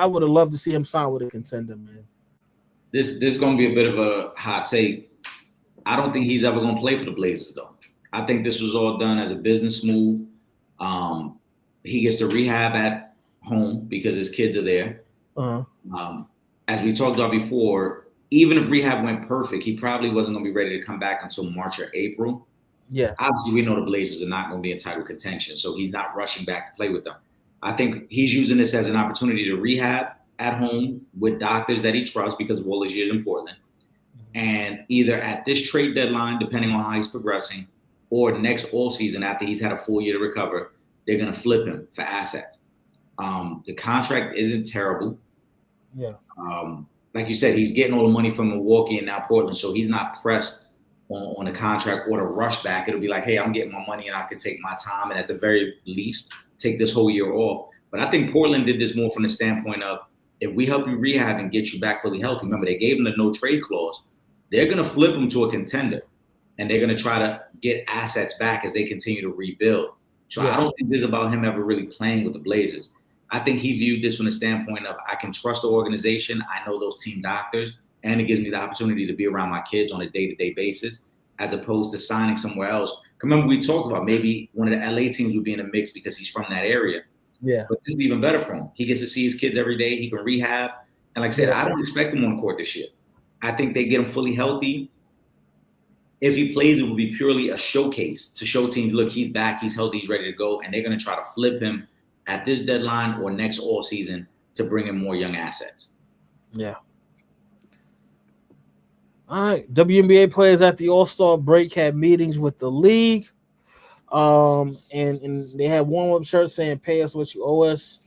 would have loved to see him sign with a contender, man. This is going to be a bit of a hot take. I don't think he's ever going to play for the Blazers, though. I think this was all done as a business move. He gets to rehab at home because his kids are there. As we talked about before, even if rehab went perfect, he probably wasn't going to be ready to come back until March or April. Yeah. Obviously, we know the Blazers are not going to be in title contention, so he's not rushing back to play with them. I think he's using this as an opportunity to rehab at home with doctors that he trusts because of all his years in Portland. And either at this trade deadline, depending on how he's progressing, or next offseason after he's had a full year to recover, they're going to flip him for assets. The contract isn't terrible. Yeah. Like you said, he's getting all the money from Milwaukee and now Portland, so he's not pressed on the contract or to rush back. It'll be like, hey, I'm getting my money and I can take my time and at the very least take this whole year off. But I think Portland did this more from the standpoint of, if we help you rehab and get you back fully healthy, remember they gave him the no trade clause, they're going to flip him to a contender and they're going to try to get assets back as they continue to rebuild. So I don't think this is about him ever really playing with the Blazers. I think he viewed this from the standpoint of, I can trust the organization. I know those team doctors, and it gives me the opportunity to be around my kids on a day-to-day basis, as opposed to signing somewhere else. Remember, we talked about maybe one of the LA teams would be in the mix because he's from that area. Yeah. But this is even better for him. He gets to see his kids every day. He can rehab. And like I said, I don't expect him on the court this year. I think they get him fully healthy. If he plays, it will be purely a showcase to show teams, look, he's back, he's healthy, he's ready to go. And they're going to try to flip him at this deadline or next offseason to bring in more young assets. Yeah. All right. WNBA players at the All-Star break had meetings with the league. And they had warm-up shirts saying, pay us what you owe us.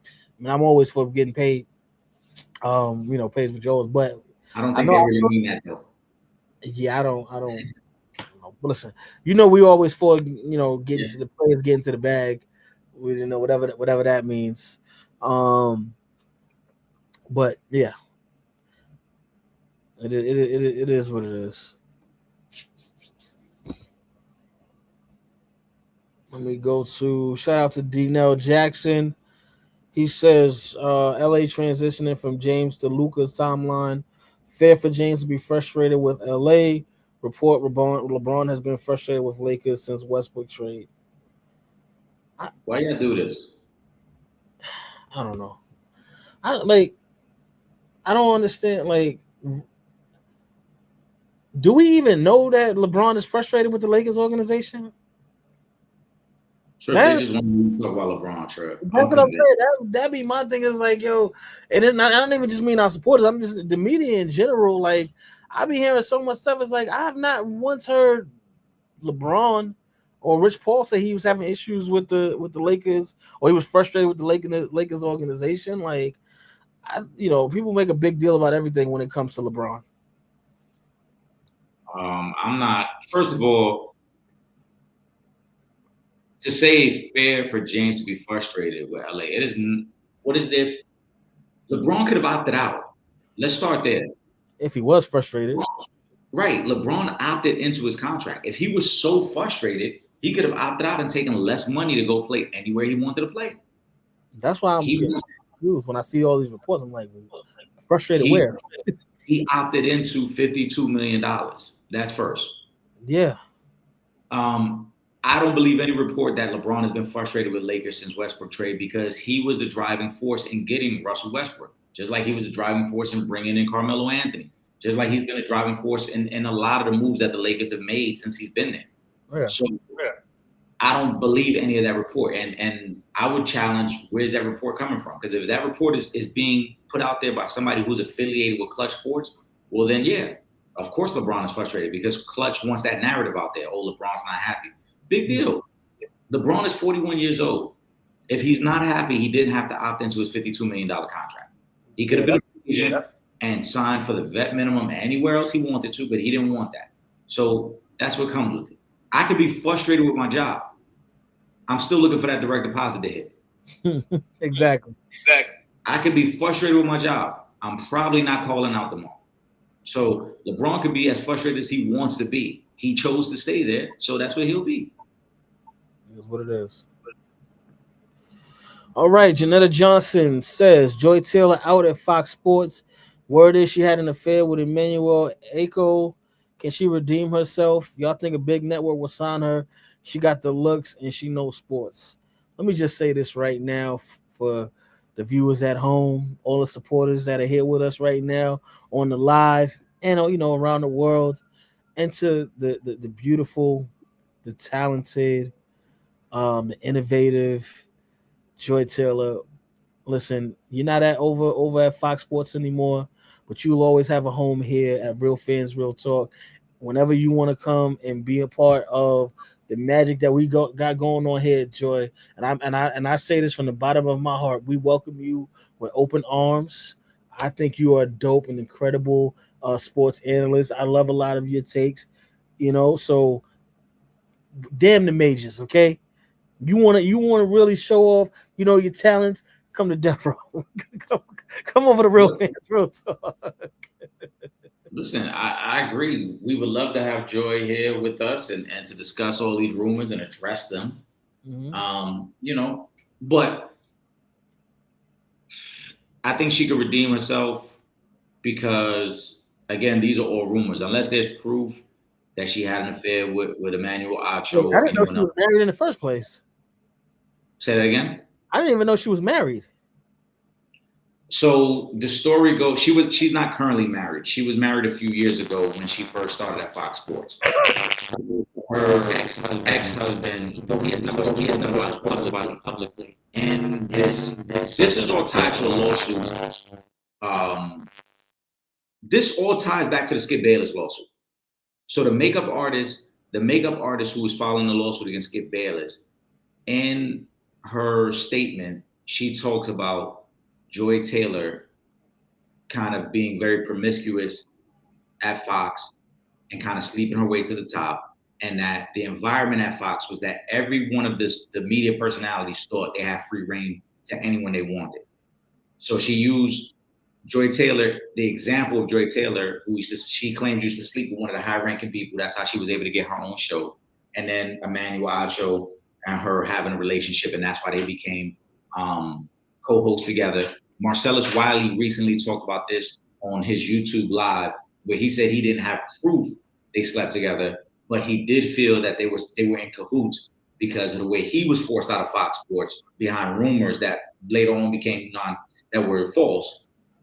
I mean, I'm always for getting paid, pays with yours, but I don't think they really mean that though. Yeah, I don't know. But listen, we always for getting to the players, getting to the bag, whatever that means. But yeah, it is what it is. Let me go to shout out to D'Nell Jackson. He says LA transitioning from James to Luka's timeline. Fair for James to be frustrated with LA. Report LeBron has been frustrated with Lakers since Westbrook trade. Why you gotta do this? I don't know. I don't understand. Like, do we even know that LeBron is frustrated with the Lakers organization? Sure, they just want to talk about LeBron, Trip. That's what I'm saying. That'd be my thing. Is like, yo, and then I don't even just mean our supporters. I'm just the media in general. Like, I be hearing so much stuff. It's like I have not once heard LeBron or Rich Paul say he was having issues with the Lakers, or he was frustrated with the Lakers organization. Like, people make a big deal about everything when it comes to LeBron. I'm not. First of all, to say fair for James to be frustrated with LA, it isn't. What is there? LeBron could have opted out. Let's start there. If he was frustrated, right? LeBron opted into his contract. If he was so frustrated, he could have opted out and taken less money to go play anywhere he wanted to play. That's why I'm confused when I see all these reports. I'm like, frustrated where? He opted into $52 million. That's first. Yeah. I don't believe any report that LeBron has been frustrated with Lakers since Westbrook trade, because he was the driving force in getting Russell Westbrook, just like he was the driving force in bringing in Carmelo Anthony, just like he's been a driving force in a lot of the moves that the Lakers have made since he's been there. Yeah. So I don't believe any of that report. And I would challenge, where's that report coming from? Because if that report is being put out there by somebody who's affiliated with Clutch Sports, well then yeah, of course LeBron is frustrated because Clutch wants that narrative out there. Oh, LeBron's not happy. Big deal. LeBron is 41 years old. If he's not happy, he didn't have to opt into his $52 million contract. He could have been a free agent and signed for the vet minimum anywhere else he wanted to, but he didn't want that. So that's what comes with it. I could be frustrated with my job. I'm still looking for that direct deposit to hit. Exactly. I could be frustrated with my job. I'm probably not calling out tomorrow. So LeBron could be as frustrated as he wants to be. He chose to stay there, so that's where he'll be. That's what it is. All right, Janetta Johnson says Joy Taylor out at Fox Sports. Word is she had an affair with Emmanuel Aiko. Can she redeem herself? Y'all think a big network will sign her? She got the looks and she knows sports. Let me just say this right now for the viewers at home, all the supporters that are here with us right now on the live and around the world, and to the beautiful, the talented, the innovative Joy Taylor. Listen, you're not over at Fox Sports anymore, but you'll always have a home here at Real Fans Real Talk. Whenever you want to come and be a part of the magic that we got going on here at Joy, and I say this from the bottom of my heart, we welcome you with open arms. I think you are a dope and incredible sports analyst. I love a lot of your takes, so damn the majors, okay? You want to really show off, your talents, come to Death Row. come over to Real Fans Real Talk. Listen, I agree. We would love to have Joy here with us and to discuss all these rumors and address them. Mm-hmm. But I think she could redeem herself because, again, these are all rumors. Unless there's proof that she had an affair with Emmanuel Acho. I didn't know she was married in the first place. Say that again? I didn't even know she was married. So the story goes, she's not currently married. She was married a few years ago when she first started at Fox Sports. Her ex-husband, he has never spoken about it publicly. And this is all tied to the lawsuit. This all ties back to the Skip Bayless lawsuit. So the makeup artist who was filing the lawsuit against Skip Bayless, in her statement, she talks about Joy Taylor kind of being very promiscuous at Fox and kind of sleeping her way to the top, and that the environment at Fox was that every one of the media personalities thought they had free reign to anyone they wanted. So she used Joy Taylor, the example of Joy Taylor, who she claims used to sleep with one of the high-ranking people. That's how she was able to get her own show. And then Emmanuel Acho and her having a relationship, and that's why they became co-hosts together. Marcellus Wiley recently talked about this on his YouTube live, where he said he didn't have proof they slept together, but he did feel that they were in cahoots because of the way he was forced out of Fox Sports behind rumors that later on became that were false.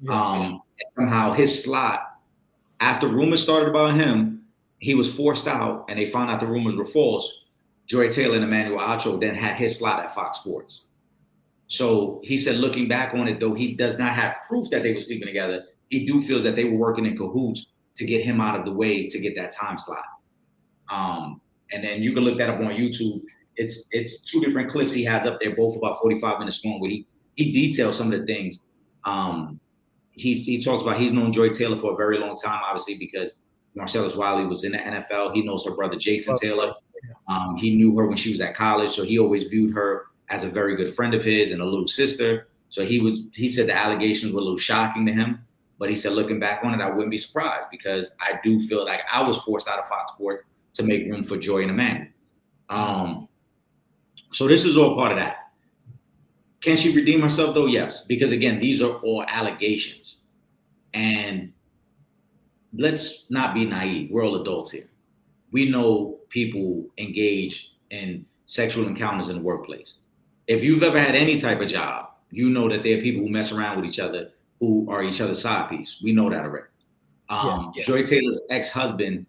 And somehow his slot, after rumors started about him, he was forced out, and they found out the rumors were false. Joy Taylor and Emmanuel Acho then had his slot at Fox Sports. So he said, looking back on it, though he does not have proof that they were sleeping together, he do feels that they were working in cahoots to get him out of the way to get that time slot. And then you can look that up on YouTube. It's two different clips he has up there, both about 45 minutes long, where he details some of the things. He talks about he's known Joy Taylor for a very long time, obviously, because Marcellus Wiley was in the NFL. He knows her brother, Jason Taylor. He knew her when she was at college, so he always viewed her as a very good friend of his and a little sister. So he said the allegations were a little shocking to him, but he said, looking back on it, I wouldn't be surprised because I do feel like I was forced out of Fox Sports to make room for Joy and Emmanuel. So this is all part of that. Can she redeem herself though? Yes, because again, these are all allegations. And let's not be naive. We're all adults here. We know people engage in sexual encounters in the workplace. If you've ever had any type of job, you know that there are people who mess around with each other who are each other's side piece. We know that already. Joy Taylor's ex-husband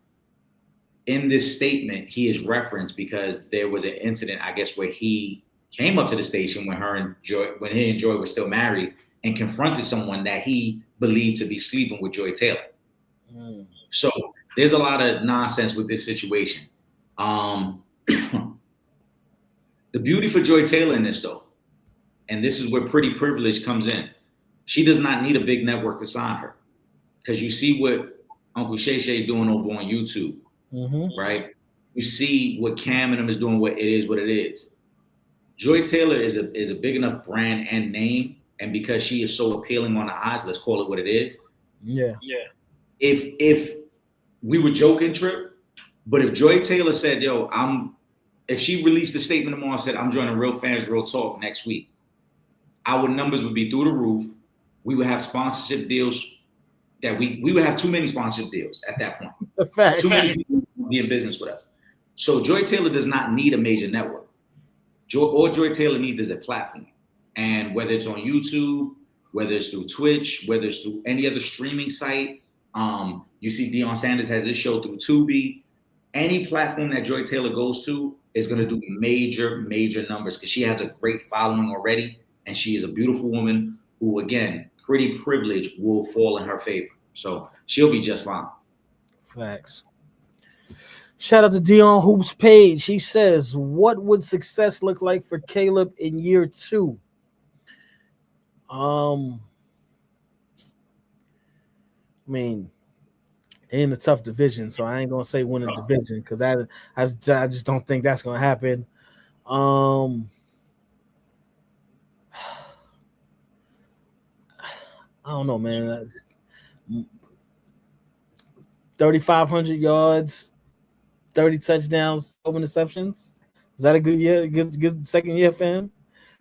in this statement, he is referenced because there was an incident, I guess, where he came up to the station when he and Joy were still married and confronted someone that he believed to be sleeping with Joy Taylor. So there's a lot of nonsense with this situation. The beauty for Joy Taylor in this, though, and this is where pretty privilege comes in. She does not need a big network to sign her, because you see what Uncle Shay Shay is doing over on YouTube, right? You see what Cam and them is doing. What it is. Joy Taylor is a big enough brand and name, and because she is so appealing on the eyes, let's call it what it is. Yeah. If we were joking, Trip, but if Joy Taylor said, "Yo, if she released a statement tomorrow and said, I'm joining Real Fans Real Talk next week," our numbers would be through the roof. We would have sponsorship deals that we would have too many sponsorship deals at that point. Fact. Too many people would be in business with us. So Joy Taylor does not need a major network. All Joy Taylor needs is a platform. And whether it's on YouTube, whether it's through Twitch, whether it's through any other streaming site, you see Deion Sanders has his show through Tubi. Any platform that Joy Taylor goes to is going to do major, major numbers because she has a great following already. And she is a beautiful woman who, again, pretty privilege will fall in her favor. So she'll be just fine. Facts. Shout out to Dion Hoops page. He says, what would success look like for Caleb in year 2? I mean, in a tough division, so I ain't gonna say win a division because I just don't think that's gonna happen. I don't know, man. 3,500 yards, 30 touchdowns, 12 interceptions. Is that a good year? Good second year for him?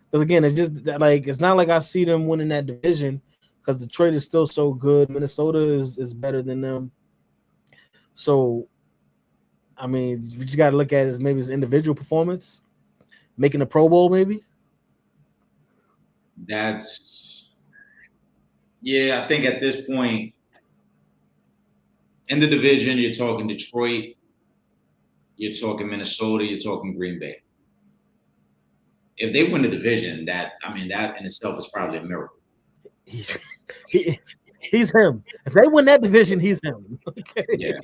Because again, it's just like it's not like I see them winning that division because Detroit is still so good. Minnesota is better than them. So, I mean, you just got to look at it as maybe his individual performance, making a Pro Bowl, maybe. Yeah, I think at this point in the division, you're talking Detroit, you're talking Minnesota, you're talking Green Bay. If they win the division, that in itself is probably a miracle. He's him. If they win that division, he's him. Okay. Yeah.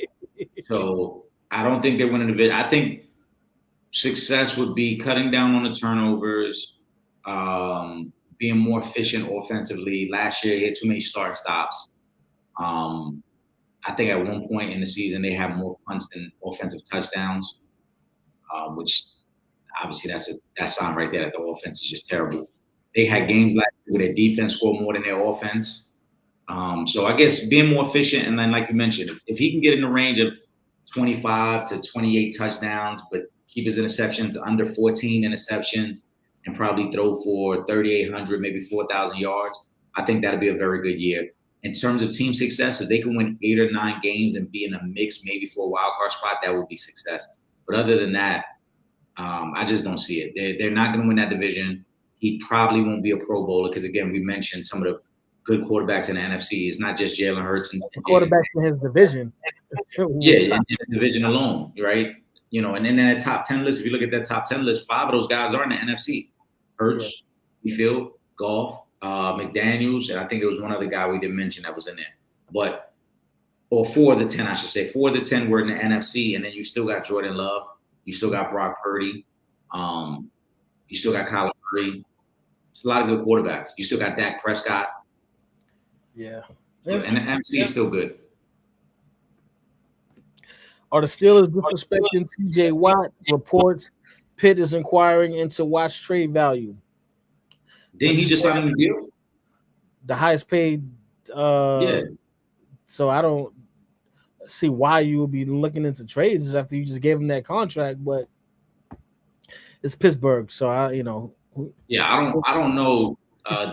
So I don't think they win a division. I think success would be cutting down on the turnovers, being more efficient offensively. Last year, he had too many start stops. I think at one point in the season, they have more punts than offensive touchdowns, which obviously that's a sign right there that the offense is just terrible. They had games last year where their defense scored more than their offense. So I guess being more efficient, and then like you mentioned, if he can get in the range of 25 to 28 touchdowns, but keep his interceptions under 14 interceptions, and probably throw for 3,800, maybe 4,000 yards, I think that'd be a very good year. In terms of team success, if they can win 8 or 9 games and be in a mix maybe for a wild card spot, that would be success. But other than that, I just don't see it. They're not going to win that division. He probably won't be a Pro Bowler because, again, we mentioned some of the good quarterbacks in the NFC. It's not just Jalen Hurts. And quarterbacks in his division. Yeah, in his division alone, right? You know, and then that top 10 list, if you look at that top 10 list, 5 of those guys are in the NFC. Hurts, Mayfield, Goff, McDaniels, and I think there was one other guy we didn't mention that was in there. Or 4 of the 10, I should say. 4 of the 10 were in the NFC, and then you still got Jordan Love. You still got Brock Purdy. You still got Kyler Murray. It's a lot of good quarterbacks. You still got Dak Prescott. Yeah. And the NFC is still good. Are the Steelers disrespecting TJ Watt? Reports Pitt is inquiring into Watt's trade value. Didn't he just sign a new deal? The highest paid. Yeah. So I don't see why you would be looking into trades after you just gave him that contract, but it's Pittsburgh, so I don't know.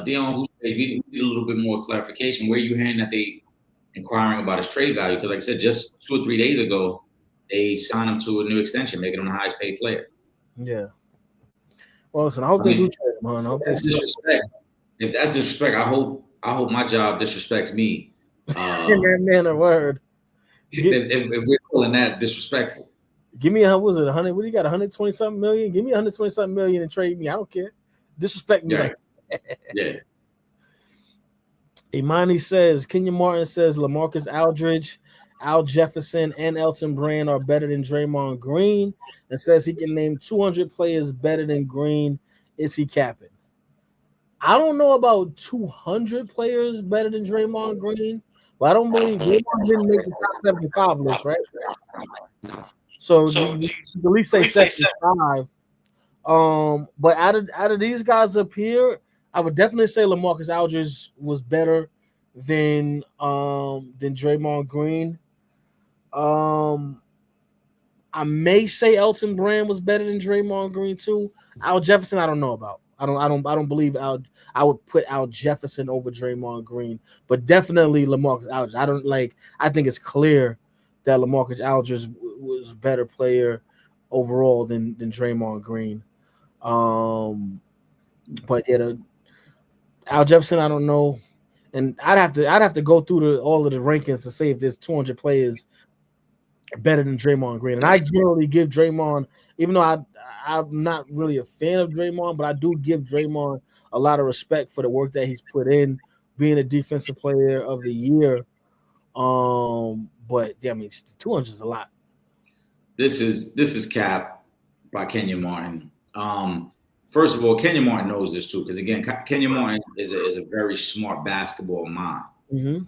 Dion, we need a little bit more clarification. Where are you hearing that they inquiring about his trade value? Because like I said, just 2 or 3 days ago, they signed him to a new extension, making him the highest paid player. Yeah. Well, listen, I hope they do trade him, man. I hope that's disrespect. If that's disrespect, I hope my job disrespects me. In that manner, word. If we're calling that disrespectful. Give me what was it 100? What do you got? 120 something million? Give me 120 something million and trade me. I don't care. Disrespect me like yeah. Imani says, Kenya Martin says LaMarcus Aldridge, Al Jefferson, and Elton Brand are better than Draymond Green, and says he can name 200 players better than Green. Is he capping? I don't know about 200 players better than Draymond Green, but I don't believe Draymond didn't make the top 75 list, right? So you at least say 75. But out of these guys up here, I would definitely say LaMarcus Aldridge was better than Draymond Green. I may say Elton Brand was better than Draymond Green too. Al Jefferson, I don't know about. I don't believe I would put Al Jefferson over Draymond Green, but definitely LaMarcus Aldridge. I think it's clear that LaMarcus Aldridge was a better player overall than Draymond Green. But yeah, Al Jefferson, I don't know, and I'd have to go through all of the rankings to say if there's 200 players better than Draymond Green. And I generally give Draymond, even though I'm not really a fan of Draymond, but I do give Draymond a lot of respect for the work that he's put in, being a defensive player of the year. But yeah, I mean, 200 is a lot. This is cap by Kenya Martin. First of all, Kenya Martin knows this too, because again, Kenya Martin is a very smart basketball mind. Mm-hmm.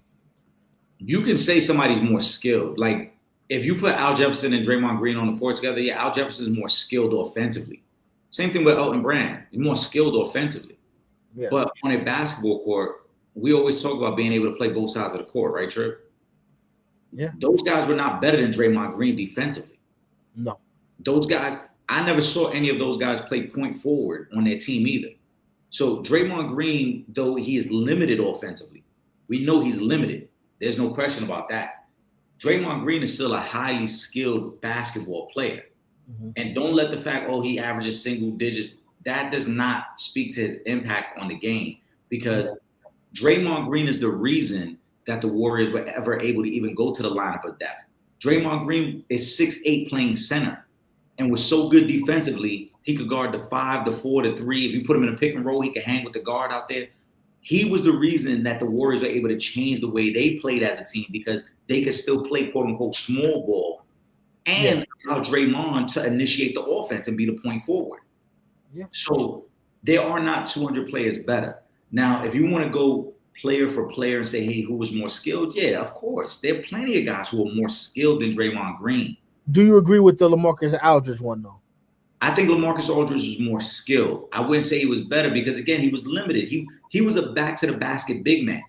You can say somebody's more skilled. Like if you put Al Jefferson and Draymond Green on the court together, yeah, Al Jefferson is more skilled offensively. Same thing with Elton Brand. He's more skilled offensively. Yeah. But on a basketball court, we always talk about being able to play both sides of the court, right, Trip? Yeah. Those guys were not better than Draymond Green defensively. No. Those guys, I never saw any of those guys play point forward on their team either. So Draymond Green, though he is limited offensively, we know he's limited. There's no question about that. Draymond Green is still a highly skilled basketball player. Mm-hmm. And don't let the fact, he averages single digits, that does not speak to his impact on the game, because Draymond Green is the reason that the Warriors were ever able to even go to the lineup of depth. Draymond Green is 6'8" playing center and was so good defensively, he could guard the 5, the 4, the 3. If you put him in a pick and roll, he could hang with the guard out there. He was the reason that the Warriors were able to change the way they played as a team, because they could still play quote-unquote small ball and allow Draymond to initiate the offense and be the point forward. Yeah. So there are not 200 players better. Now, if you want to go player for player and say, hey, who was more skilled? Yeah, of course. There are plenty of guys who are more skilled than Draymond Green. Do you agree with the LaMarcus Aldridge one, though? I think LaMarcus Aldridge was more skilled. I wouldn't say he was better because, again, he was limited. He was a back-to-the-basket big man.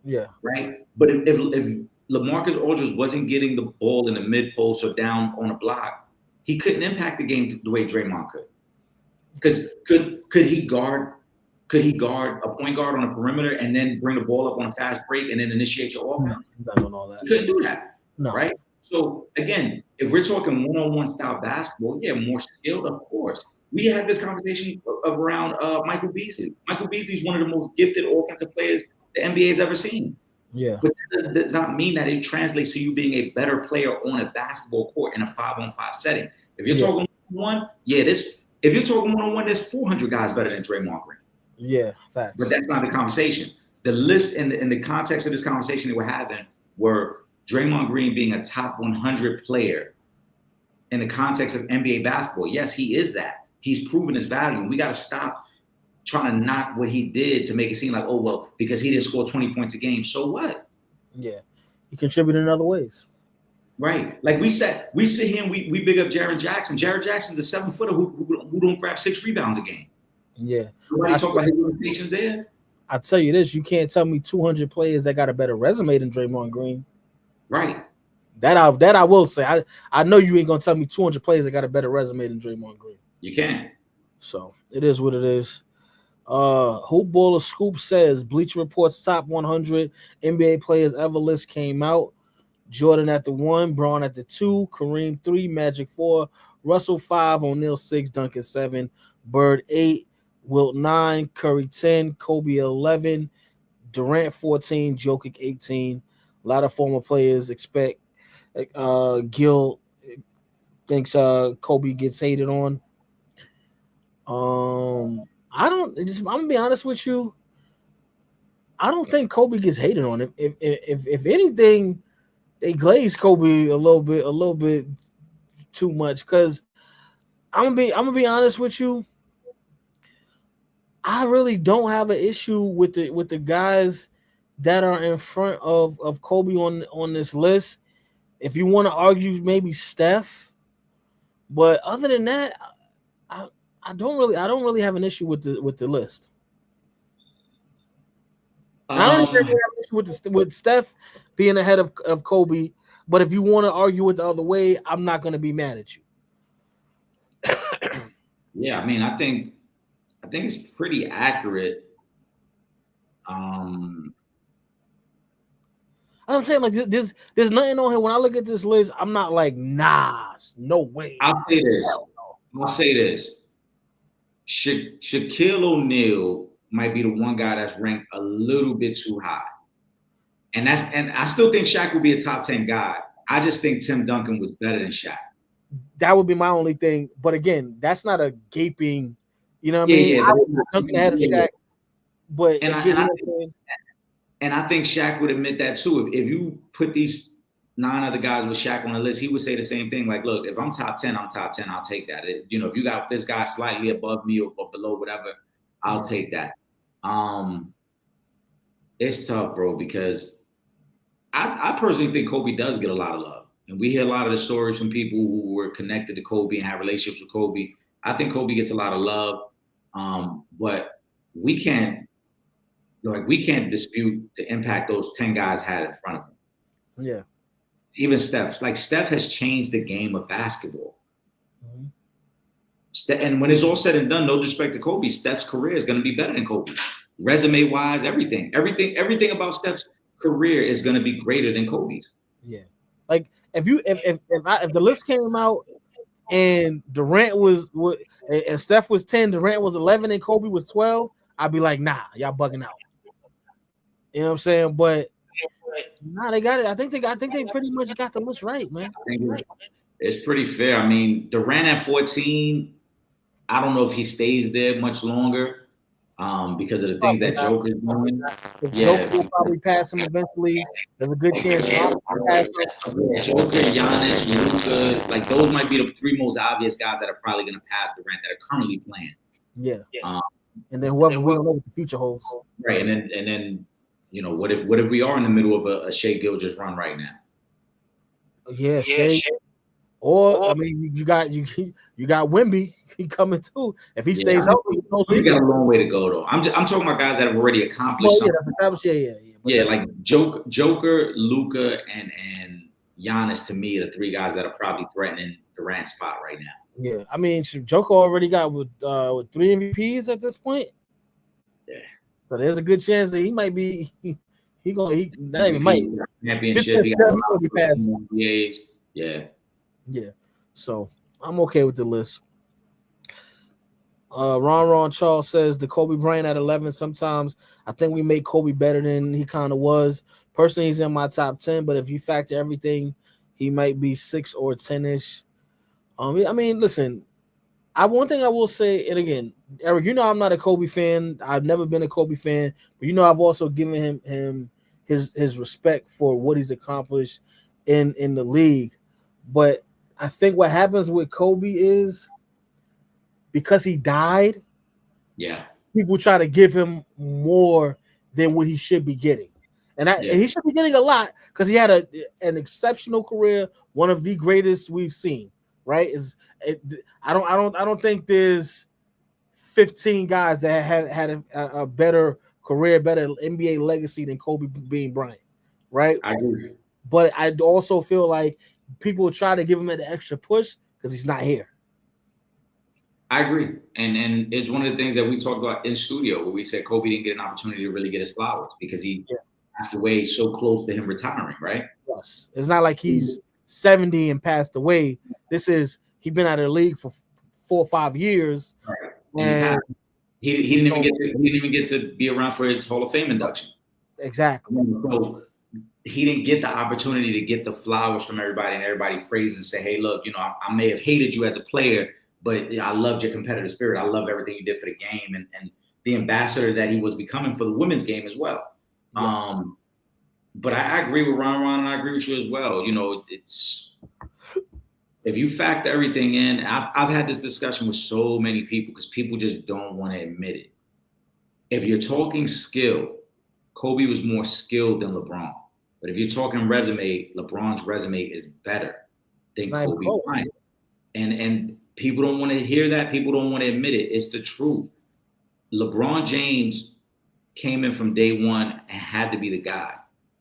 Yeah. Right? But if LaMarcus Aldridge wasn't getting the ball in the mid-post or down on a block, he couldn't impact the game the way Draymond could. Because could he guard a point guard on a perimeter and then bring the ball up on a fast break and then initiate your offense? He couldn't do that. No. Right? So, again, if we're talking one-on-one style basketball, yeah, more skilled, of course. We had this conversation around Michael Beasley. Michael Beasley is one of the most gifted offensive players the NBA has ever seen. Yeah. But that does not mean that it translates to you being a better player on a basketball court in a 5-on-5 setting. If you're talking one-on-one, if you're talking one-on-one, there's 400 guys better than Draymond Green. Yeah, facts. But that's not the conversation. The list and the context of this conversation that we're having were Draymond Green being a top 100 player in the context of NBA basketball. Yes, he is that. He's proven his value. We got to stop trying to knock what he did to make it seem like, because he didn't score 20 points a game. So what? Yeah, he contributed in other ways. Right. Like we sit here and we big up Jaren Jackson. Jaren Jackson's a 7-footer who don't grab 6 rebounds a game. Yeah. Nobody talk about his limitations there. I tell you this, you can't tell me 200 players that got a better resume than Draymond Green. Right. That I will say. I know you ain't gonna tell me 200 players that got a better resume than Draymond Green. You can't. So it is what it is. Hoop Baller Scoop says Bleacher Report's top 100 NBA players ever list came out. Jordan at the 1, Braun at the 2, Kareem 3, Magic 4, Russell 5, O'Neal 6, Duncan 7, Bird 8, Wilt 9, Curry 10, Kobe 11, Durant 14, Jokic 18. A lot of former players expect Gil thinks Kobe gets hated on. I don't. I'm gonna be honest with you. I don't think Kobe gets hated on. If anything, they glaze Kobe a little bit too much. Because I'm gonna be honest with you. I really don't have an issue with the guys that are in front of Kobe on this list. If you want to argue, maybe Steph, but other than that, I don't really have an issue with the list. I don't even have an issue with Steph being ahead of Kobe, but if you want to argue it the other way, I'm not going to be mad at you. Yeah, I mean, I think it's pretty accurate. I'm saying like there's nothing on here. When I look at this list, I'm not like, nah, no way. I'll say this. Shaquille O'Neal might be the one guy that's ranked a little bit too high. And I still think Shaq would be a top 10 guy. I just think Tim Duncan was better than Shaq. That would be my only thing. But again, that's not a gaping, you know what I mean? I would put Duncan ahead of Shaq. But and I think Shaq would admit that too. If you put these 9 other guys with Shaq on the list, he would say the same thing. Like, look, if I'm top 10, I'm top 10. I'll take that. If you got this guy slightly above me or below whatever, I'll take that. It's tough, bro, because I personally think Kobe does get a lot of love. And we hear a lot of the stories from people who were connected to Kobe and have relationships with Kobe. I think Kobe gets a lot of love. But we can't dispute the impact those 10 guys had in front of him. Yeah. Even Steph. Like, Steph has changed the game of basketball. Mm-hmm. And when it's all said and done, no disrespect to Kobe, Steph's career is going to be better than Kobe. Resume-wise, everything about Steph's career is going to be greater than Kobe's. Yeah. Like, if the list came out and Durant was and Steph was 10, Durant was 11, and Kobe was 12, I'd be like, nah, y'all bugging out. You know what I'm saying? But nah, they got it. I think they pretty much got the list right, man. I think it's pretty fair. I mean, Durant at 14, I don't know if he stays there much longer because of the things that Joker's doing. Joker will probably pass him eventually. There's a good chance Giannis will pass him. Joker, Giannis, Luka, like those might be the 3 most obvious guys that are probably going to pass Durant that are currently playing. Yeah. And then whoever we don't know what the future holds. Right, and then what if we are in the middle of a Shai Gilgeous run right now? Yeah, Shai. Or I mean, you got Wemby coming too. If he stays healthy, he got a long way to go though. I'm talking about guys that have already accomplished something. Yeah, like Joker, Luka, and Giannis to me are the 3 guys that are probably threatening Durant's spot right now. Yeah, I mean, Joker already got with 3 MVPs at this point. Yeah, so there's a good chance that he might be. Not even might. Championship. Yeah. So I'm okay with the list. Ron Charles says the Kobe Bryant at 11. Sometimes I think we make Kobe better than he kind of was. Personally, he's in my top 10, but if you factor everything, he might be 6 or 10-ish. I mean, listen, one thing I will say, and again, Eric, I'm not a Kobe fan. I've never been a Kobe fan, but I've also given him his respect for what he's accomplished in the league. But I think what happens with Kobe is because he died, people try to give him more than what he should be getting. And he should be getting a lot because he had an exceptional career, one of the greatest we've seen. Right? I don't think there's 15 guys that had a better career, better NBA legacy than Kobe being Bryant. Right? I agree. But I also feel like people try to give him an extra push because he's not here. I agree. And it's one of the things that we talked about in studio where we said Kobe didn't get an opportunity to really get his flowers because he passed away so close to him retiring, right? Yes. It's not like he's 70 and passed away. He's been out of the league for 4 or 5 years. Right. And he didn't even get to be around for his Hall of Fame induction. Exactly. So he didn't get the opportunity to get the flowers from everybody and everybody praise and say, hey, look, I may have hated you as a player, but I loved your competitive spirit. I love everything you did for the game and the ambassador that he was becoming for the women's game as well. Yes. But I agree with Ron, and I agree with you as well. It's if you factor everything in, I've had this discussion with so many people because people just don't want to admit it. If you're talking skill, Kobe was more skilled than LeBron. But if you're talking resume, LeBron's resume is better than Kobe Bryant. And people don't want to hear that. People don't want to admit it. It's the truth. LeBron James came in from day one and had to be the guy.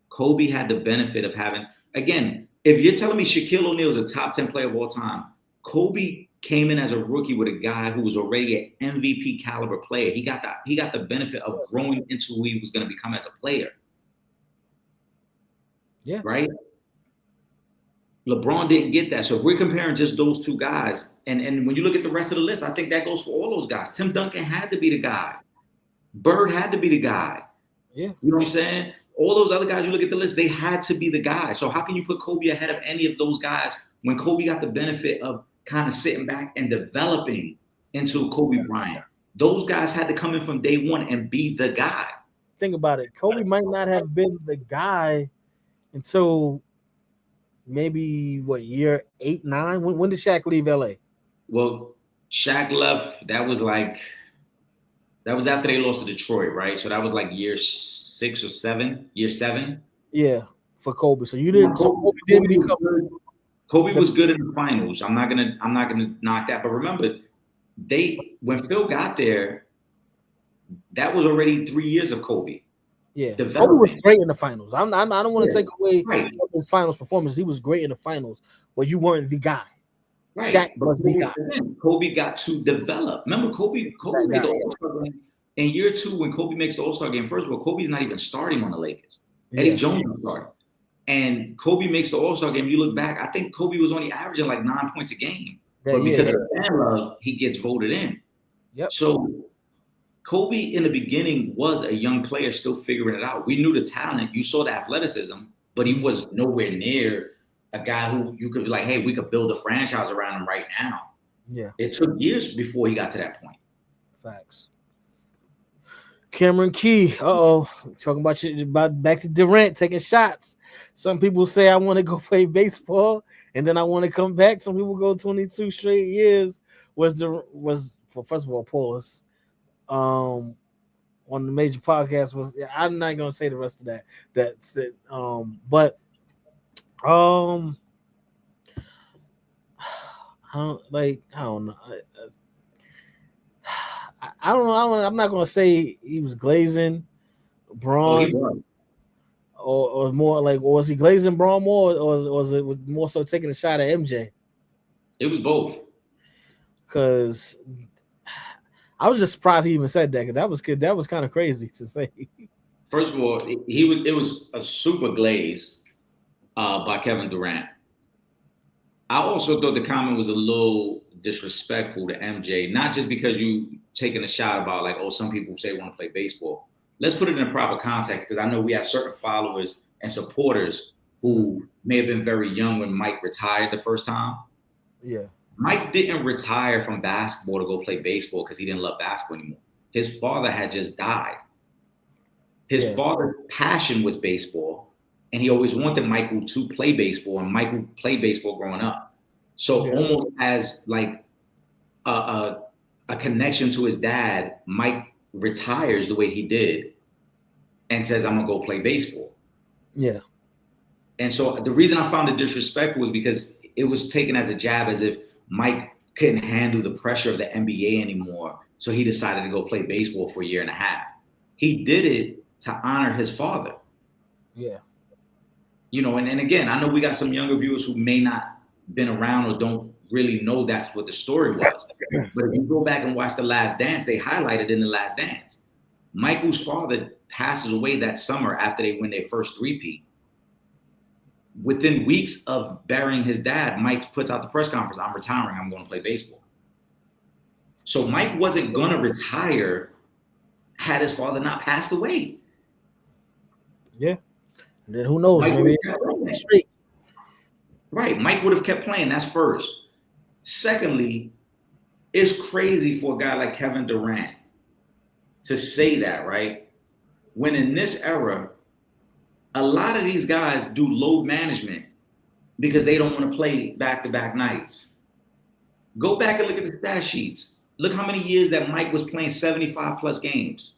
Kobe had the benefit of having, again, if you're telling me Shaquille O'Neal is a top 10 player of all time, Kobe came in as a rookie with a guy who was already an MVP caliber player. He got the benefit of growing into who he was going to become as a player. Yeah. Right? LeBron didn't get that. So if we're comparing just those two guys, and when you look at the rest of the list, I think that goes for all those guys. Tim Duncan had to be the guy. Bird had to be the guy. Yeah. You know what I'm saying? All those other guys, you look at the list, they had to be the guy. So how can you put Kobe ahead of any of those guys when Kobe got the benefit of kind of sitting back and developing into Kobe Bryant? Those guys had to come in from day one and be the guy. Think about it. Kobe might not have been the guy until maybe year 8, 9? When did Shaq leave LA? Well, Shaq left. That was after they lost to Detroit, right? So that was like year 6 or 7. Year 7. Yeah, for Kobe. So you didn't. Kobe didn't become. Kobe was good in the finals. I'm not gonna knock that. But remember, when Phil got there, that was already 3 years of Kobe. Yeah, Kobe was great in the finals. I don't want to take away his finals performance. He was great in the finals, but you weren't the guy. Right. Shaq was the guy. Kobe got to develop. Remember, Kobe made the All-Star game in year 2 when Kobe makes the All-Star game. First of all, Kobe's not even starting on the Lakers. Eddie Jones is starting. And Kobe makes the All-Star game. You look back, I think Kobe was only averaging like 9 points a game. But because of fan love, he gets voted in. Yep. So Kobe in the beginning was a young player still figuring it out. We knew the talent. You saw the athleticism, but he was nowhere near a guy who you could be like, hey, we could build a franchise around him right now. Yeah. It took years before he got to that point. Facts. Cameron Key. Talking about back to Durant taking shots. Some people say I want to go play baseball and then I want to come back. Some people go 22 straight years. First of all, pause. On the major podcast was I'm not gonna say the rest of that. That's it. But I don't know. I don't know. I'm not gonna say he was glazing Braun, or more like, or was he glazing Braun more, or was it more so taking a shot at MJ? It was both. Because I was just surprised he even said that, because that was kind of crazy to say. First of all, it was a super glaze by Kevin Durant. I also thought the comment was a little disrespectful to MJ, not just because you taking a shot about like, oh, some people say want to play baseball. Let's put it in a proper context, because I know we have certain followers and supporters who may have been very young when Mike retired the first time. Yeah. Mike didn't retire from basketball to go play baseball because he didn't love basketball anymore. His father had just died. His father's passion was baseball, and he always wanted Michael to play baseball, and Michael played baseball growing up. So almost as like a connection to his dad, Mike retires the way he did and says, I'm going to go play baseball. Yeah. And so the reason I found it disrespectful was because it was taken as a jab, as if Mike couldn't handle the pressure of the NBA anymore. So he decided to go play baseball for a year and a half. He did it to honor his father. Yeah. You know, and again, I know we got some younger viewers who may not been around or don't really know that's what the story was. But if you go back and watch The Last Dance, they highlighted in The Last Dance, Michael's father passes away that summer after they win their first three-peat. Within weeks of burying his dad, Mike puts out the press conference, I'm retiring, I'm going to play baseball. So Mike wasn't going to retire had his father not passed away. Yeah. Then who knows? Mike Maybe would've kept playing. straight. Right. Mike would have kept playing. That's first. Secondly, it's crazy for a guy like Kevin Durant to say that, right? When in this era, a lot of these guys do load management because they don't want to play back-to-back nights. Go back and look at the stat sheets. Look how many years that Mike was playing 75 plus games,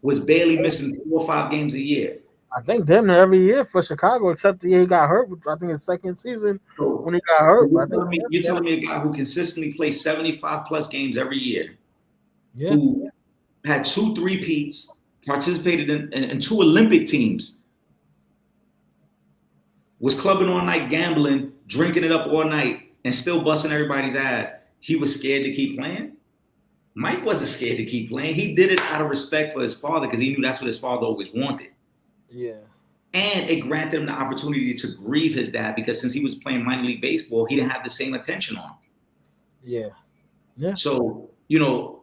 was barely missing 4 or 5 games a year. I think damn near every year for Chicago, except the year he got hurt. I think his second season when he got hurt. You're telling me a guy who consistently plays 75 plus games every year, Yeah. who had 2 3-peats, participated in 2 Olympic teams, was clubbing all night, gambling, drinking it up all night, and still busting everybody's ass. He was scared to keep playing? Mike wasn't scared to keep playing. He did it out of respect for his father because he knew that's what his father always wanted. Yeah. And it granted him the opportunity to grieve his dad because since he was playing minor league baseball, he didn't have the same attention on him. Yeah. Yeah. So, you know,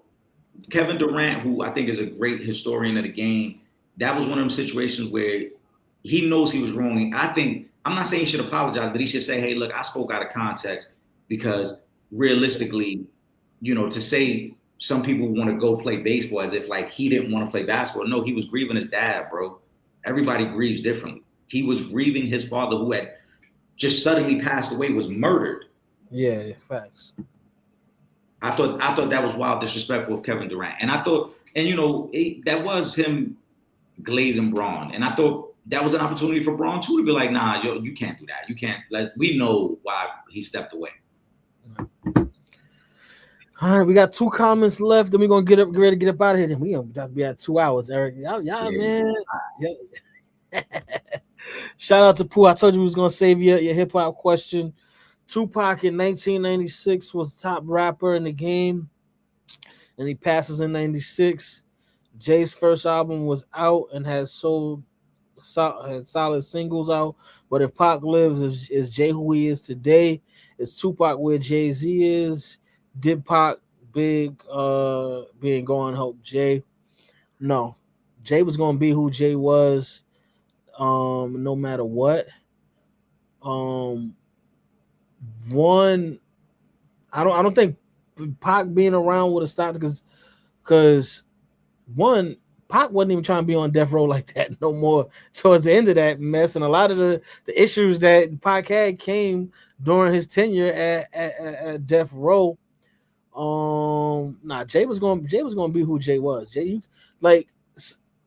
Kevin Durant, who I think is a great historian of the game, that was one of them situations where he knows he was wrong. I think, I'm not saying he should apologize, but he should say, hey, look, I spoke out of context because realistically, you know, to say some people want to go play baseball as if like he didn't want to play basketball. No, he was grieving his dad, bro. Everybody grieves differently. He was grieving his father who had just suddenly passed away, was murdered. Yeah, facts. I thought that was wild disrespectful of Kevin Durant. And I thought, and you know, that was him glazing Braun. And I thought that was an opportunity for Braun too to be like, nah, yo, you can't do that. You can't. We know why he stepped away. All right, we got 2 comments left. Then we're gonna get ready to get up out of here. Then we gonna be at 2 hours, Eric. Y'all man. Yeah. Shout out to Pooh. I told you we was gonna save your hip hop question. Tupac in 1996 was top rapper in the game, and he passes in 96. Jay's first album was out and had solid singles out. But if Pac lives, is Jay who he is today? Is Tupac where Jay-Z is? Did Pac being gone help Jay? No. Jay was gonna be who Jay was, no matter what. I don't think Pac being around would have stopped because one, Pac wasn't even trying to be on death row like that no more towards the end of that mess, and a lot of the issues that Pac had came during his tenure at death row. Jay was gonna be who Jay was. Jay,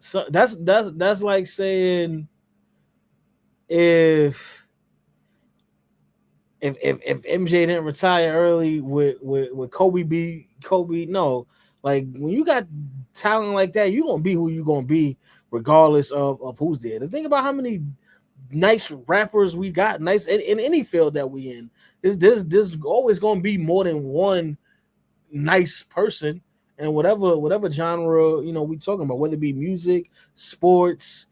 so that's like saying if MJ didn't retire early with Kobe, no, like when you got talent like that, you're gonna be who you're gonna be regardless of who's there. To think about how many nice rappers we got, nice in any field that we in. There's always gonna be more than one nice person, and whatever genre we talking about, whether it be music, sports,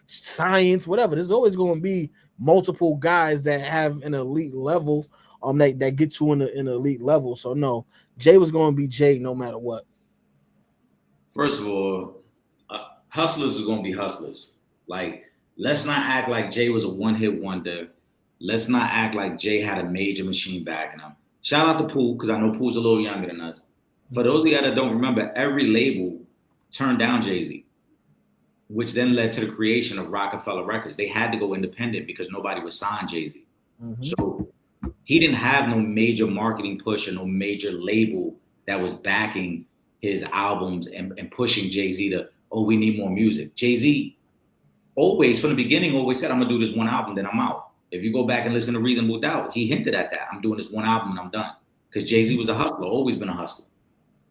science, whatever. There's always going to be multiple guys that have an elite level, that get to an elite level. So no, Jay was going to be Jay no matter what. First of all, hustlers are going to be hustlers. Like, let's not act like Jay was a one-hit wonder. Let's not act like Jay had a major machine backing him. Shout out to Pooh, because I know Pooh's a little younger than us. For those of you that don't remember, every label turned down Jay-Z, which then led to the creation of Rockefeller Records. They had to go independent because nobody would sign Jay-Z. Mm-hmm. So he didn't have no major marketing push or no major label that was backing his albums and pushing Jay-Z to, we need more music. Jay-Z always, from the beginning, always said, I'm going to do this one album, then I'm out. If you go back and listen to Reasonable Doubt, he hinted at that. I'm doing this one album and I'm done. Because Jay-Z was a hustler, always been a hustler.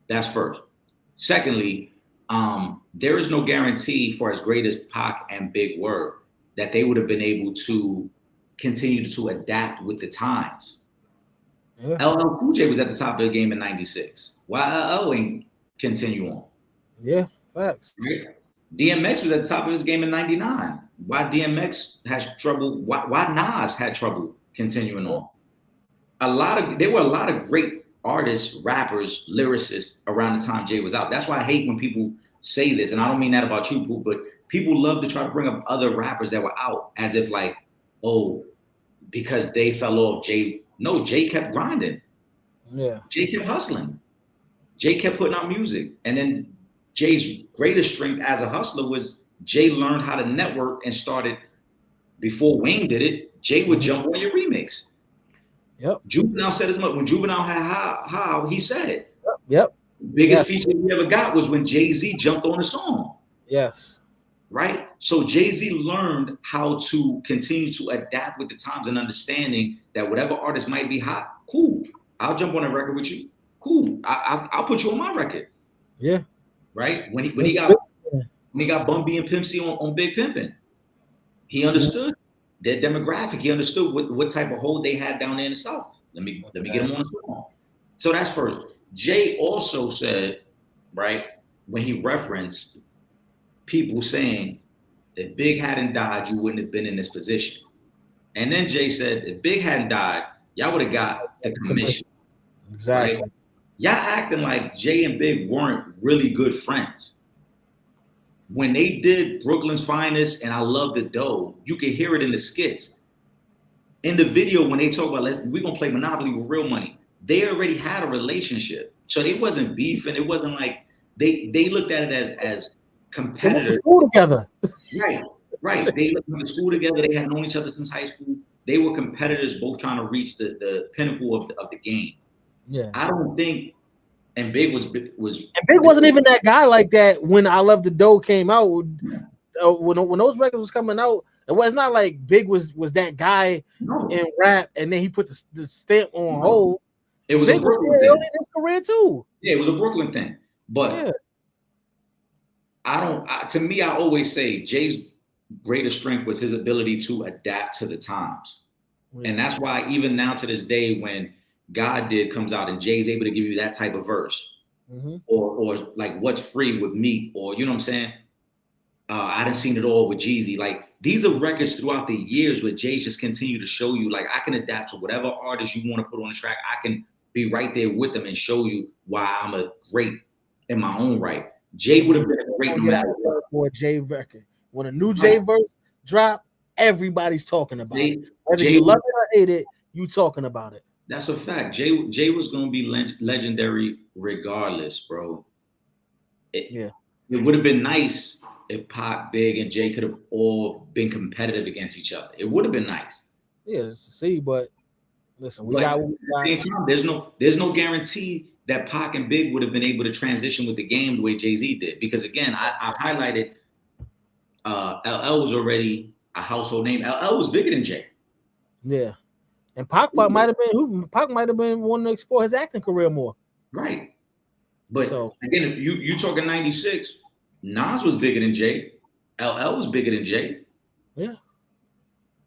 That's first. Secondly, there is no guarantee for as great as Pac and Big were that they would have been able to continue to adapt with the times. Yeah. LL Cool J was at the top of the game in 96. Why LL ain't continue on? Yeah, facts. Right? DMX was at the top of his game in 99. Why DMX has trouble? Why Nas had trouble continuing on? There were a lot of great artists, rappers, lyricists around the time Jay was out. That's why I hate when people say this, and I don't mean that about you, Pooh, but people love to try to bring up other rappers that were out as if like, oh, because they fell off. Jay kept grinding. Yeah. Jay kept hustling. Jay kept putting out music. And then Jay's greatest strength as a hustler was Jay learned how to network and started before Wayne did it. Jay would jump on your remix. Yep. Juvenile said as much. When Juvenile had how he said it. Yep. Biggest feature he ever got was when Jay-Z jumped on the song. Yes. Right? So Jay-Z learned how to continue to adapt with the times and understanding that whatever artist might be hot, cool. I'll jump on a record with you. Cool. I'll put you on my record. Yeah. Right? When he got Bun B and Pimp C on Big Pimpin', he understood their demographic. He understood what type of hold they had down there in the South. Let me get him on the song. So that's first. Jay also said, right, when he referenced people saying if Big hadn't died, you wouldn't have been in this position. And then Jay said, if Big hadn't died, y'all would have got the commission. Exactly. Right? Y'all acting like Jay and Big weren't really good friends. When they did Brooklyn's Finest and I Love the Dough, you could hear it in the skits. In the video, when they talk about we're gonna play Monopoly with real money, they already had a relationship. So it wasn't beefing. It wasn't like they looked at it as competitors. They went to school together. Right. They went to school together. They had known each other since high school. They were competitors, both trying to reach the pinnacle of the game. Yeah. I don't think, and Big was. And Big wasn't even that guy like that when I Love the Dough came out. When those records was coming out, it was not like Big was that guy in rap, and then he put the stamp on hold. It was Big a Brooklyn thing. Early in his career too. Yeah, it was a Brooklyn thing. But to me, I always say Jay's greatest strength was his ability to adapt to the times. Yeah. And that's why even now to this day, when God Did comes out and Jay's able to give you that type of verse, or like What's Free with me, or you know what I'm saying? I done seen it all with Jeezy. Like these are records throughout the years where Jay's just continue to show you, like I can adapt to whatever artist you want to put on the track. I can be right there with them and show you why I'm a great in my own right. Jay would have been a great no matter what. For a Jay record. When a new Jay verse drop, everybody's talking about it. Whether you love it or hate it, you talking about it. That's a fact. Jay was going to be legendary regardless, bro. It would have been nice if Pac, Big, and Jay could have all been competitive against each other. It would have been nice. Yeah, see, but listen, at the same time, there's no guarantee that Pac and Big would have been able to transition with the game the way Jay-Z did. Because again, I highlighted LL was already a household name. LL was bigger than Jay. Yeah. And Pac might have been wanting to explore his acting career more. Right. But again, you talking 96, Nas was bigger than Jay. LL was bigger than Jay. Yeah.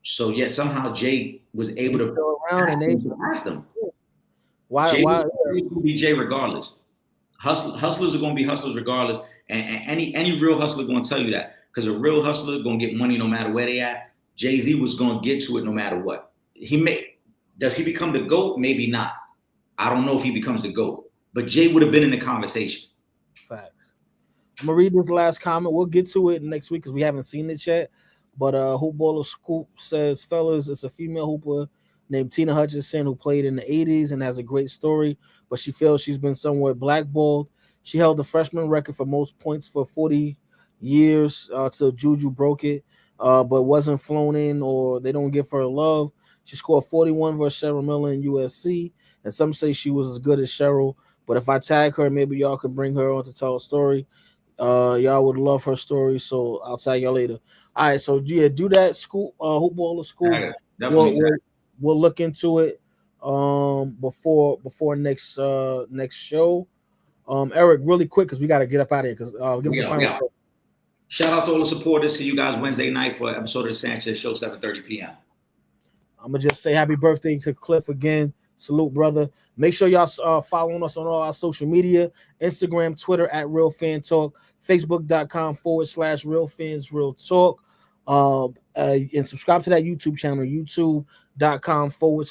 So yet somehow Jay was able to go around and surpass them. Why? Jay will be Jay regardless. Hustlers are going to be hustlers regardless, and any real hustler going to tell you that, because a real hustler going to get money no matter where they at. Jay-Z was going to get to it no matter what. Does he become the GOAT? Maybe not. I don't know if he becomes the GOAT, but Jay would have been in the conversation. Facts. I'm gonna read this last comment. We'll get to it next week because we haven't seen it yet. But Hoopballer Scoop says, fellas, it's a female hooper named Tina Hutchinson who played in the 80s and has a great story, but she feels she's been somewhat blackballed. She held the freshman record for most points for 40 years till Juju broke it, but wasn't flown in or they don't give her love. She scored 41 versus Cheryl Miller in USC, and some say she was as good as Cheryl. But if I tag her, maybe y'all can bring her on to tell a story. Y'all would love her story, so I'll tag y'all later. All right, so yeah, do that, Scoop, Hoopballer Scoop. We'll look into it before next show. Eric, really quick because we got to get up out of here. Because shout out to all the supporters. See you guys Wednesday night for an episode of the Sanchez Show, 7:30 p.m. I'm gonna just say happy birthday to Cliff again. Salute, brother. Make sure y'all following us on all our social media: Instagram, Twitter at Real Fan Talk, Facebook.com/Real Fans Real Talk. And subscribe to that YouTube channel, youtube.com/For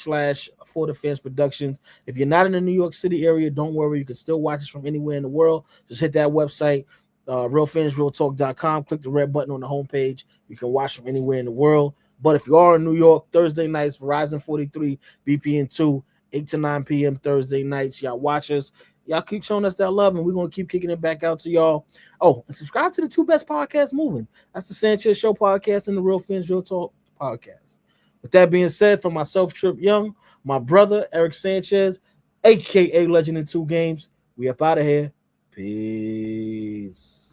the Fans Productions. If you're not in the New York City area, don't worry. You can still watch us from anywhere in the world. Just hit that website realfansrealtalk.com. Click the red button on the homepage. You can watch from anywhere in the world. But if you are in New York, Thursday nights, Verizon 43, BPN 2, 8 to 9 p.m. Thursday nights. Y'all watch us. Y'all keep showing us that love, and we're going to keep kicking it back out to y'all. Oh, and subscribe to the two best podcasts moving. That's the Sanchez Show podcast and the Real Fans Real Talk podcast. With that being said, for myself, Trip Young, my brother, Eric Sanchez, a.k.a. Legend in 2 Games, we up out of here. Peace.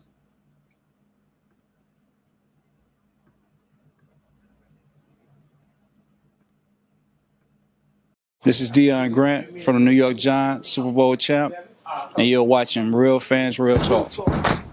This is Deion Grant from the New York Giants, Super Bowl champ, and you're watching Real Fans Real Talk.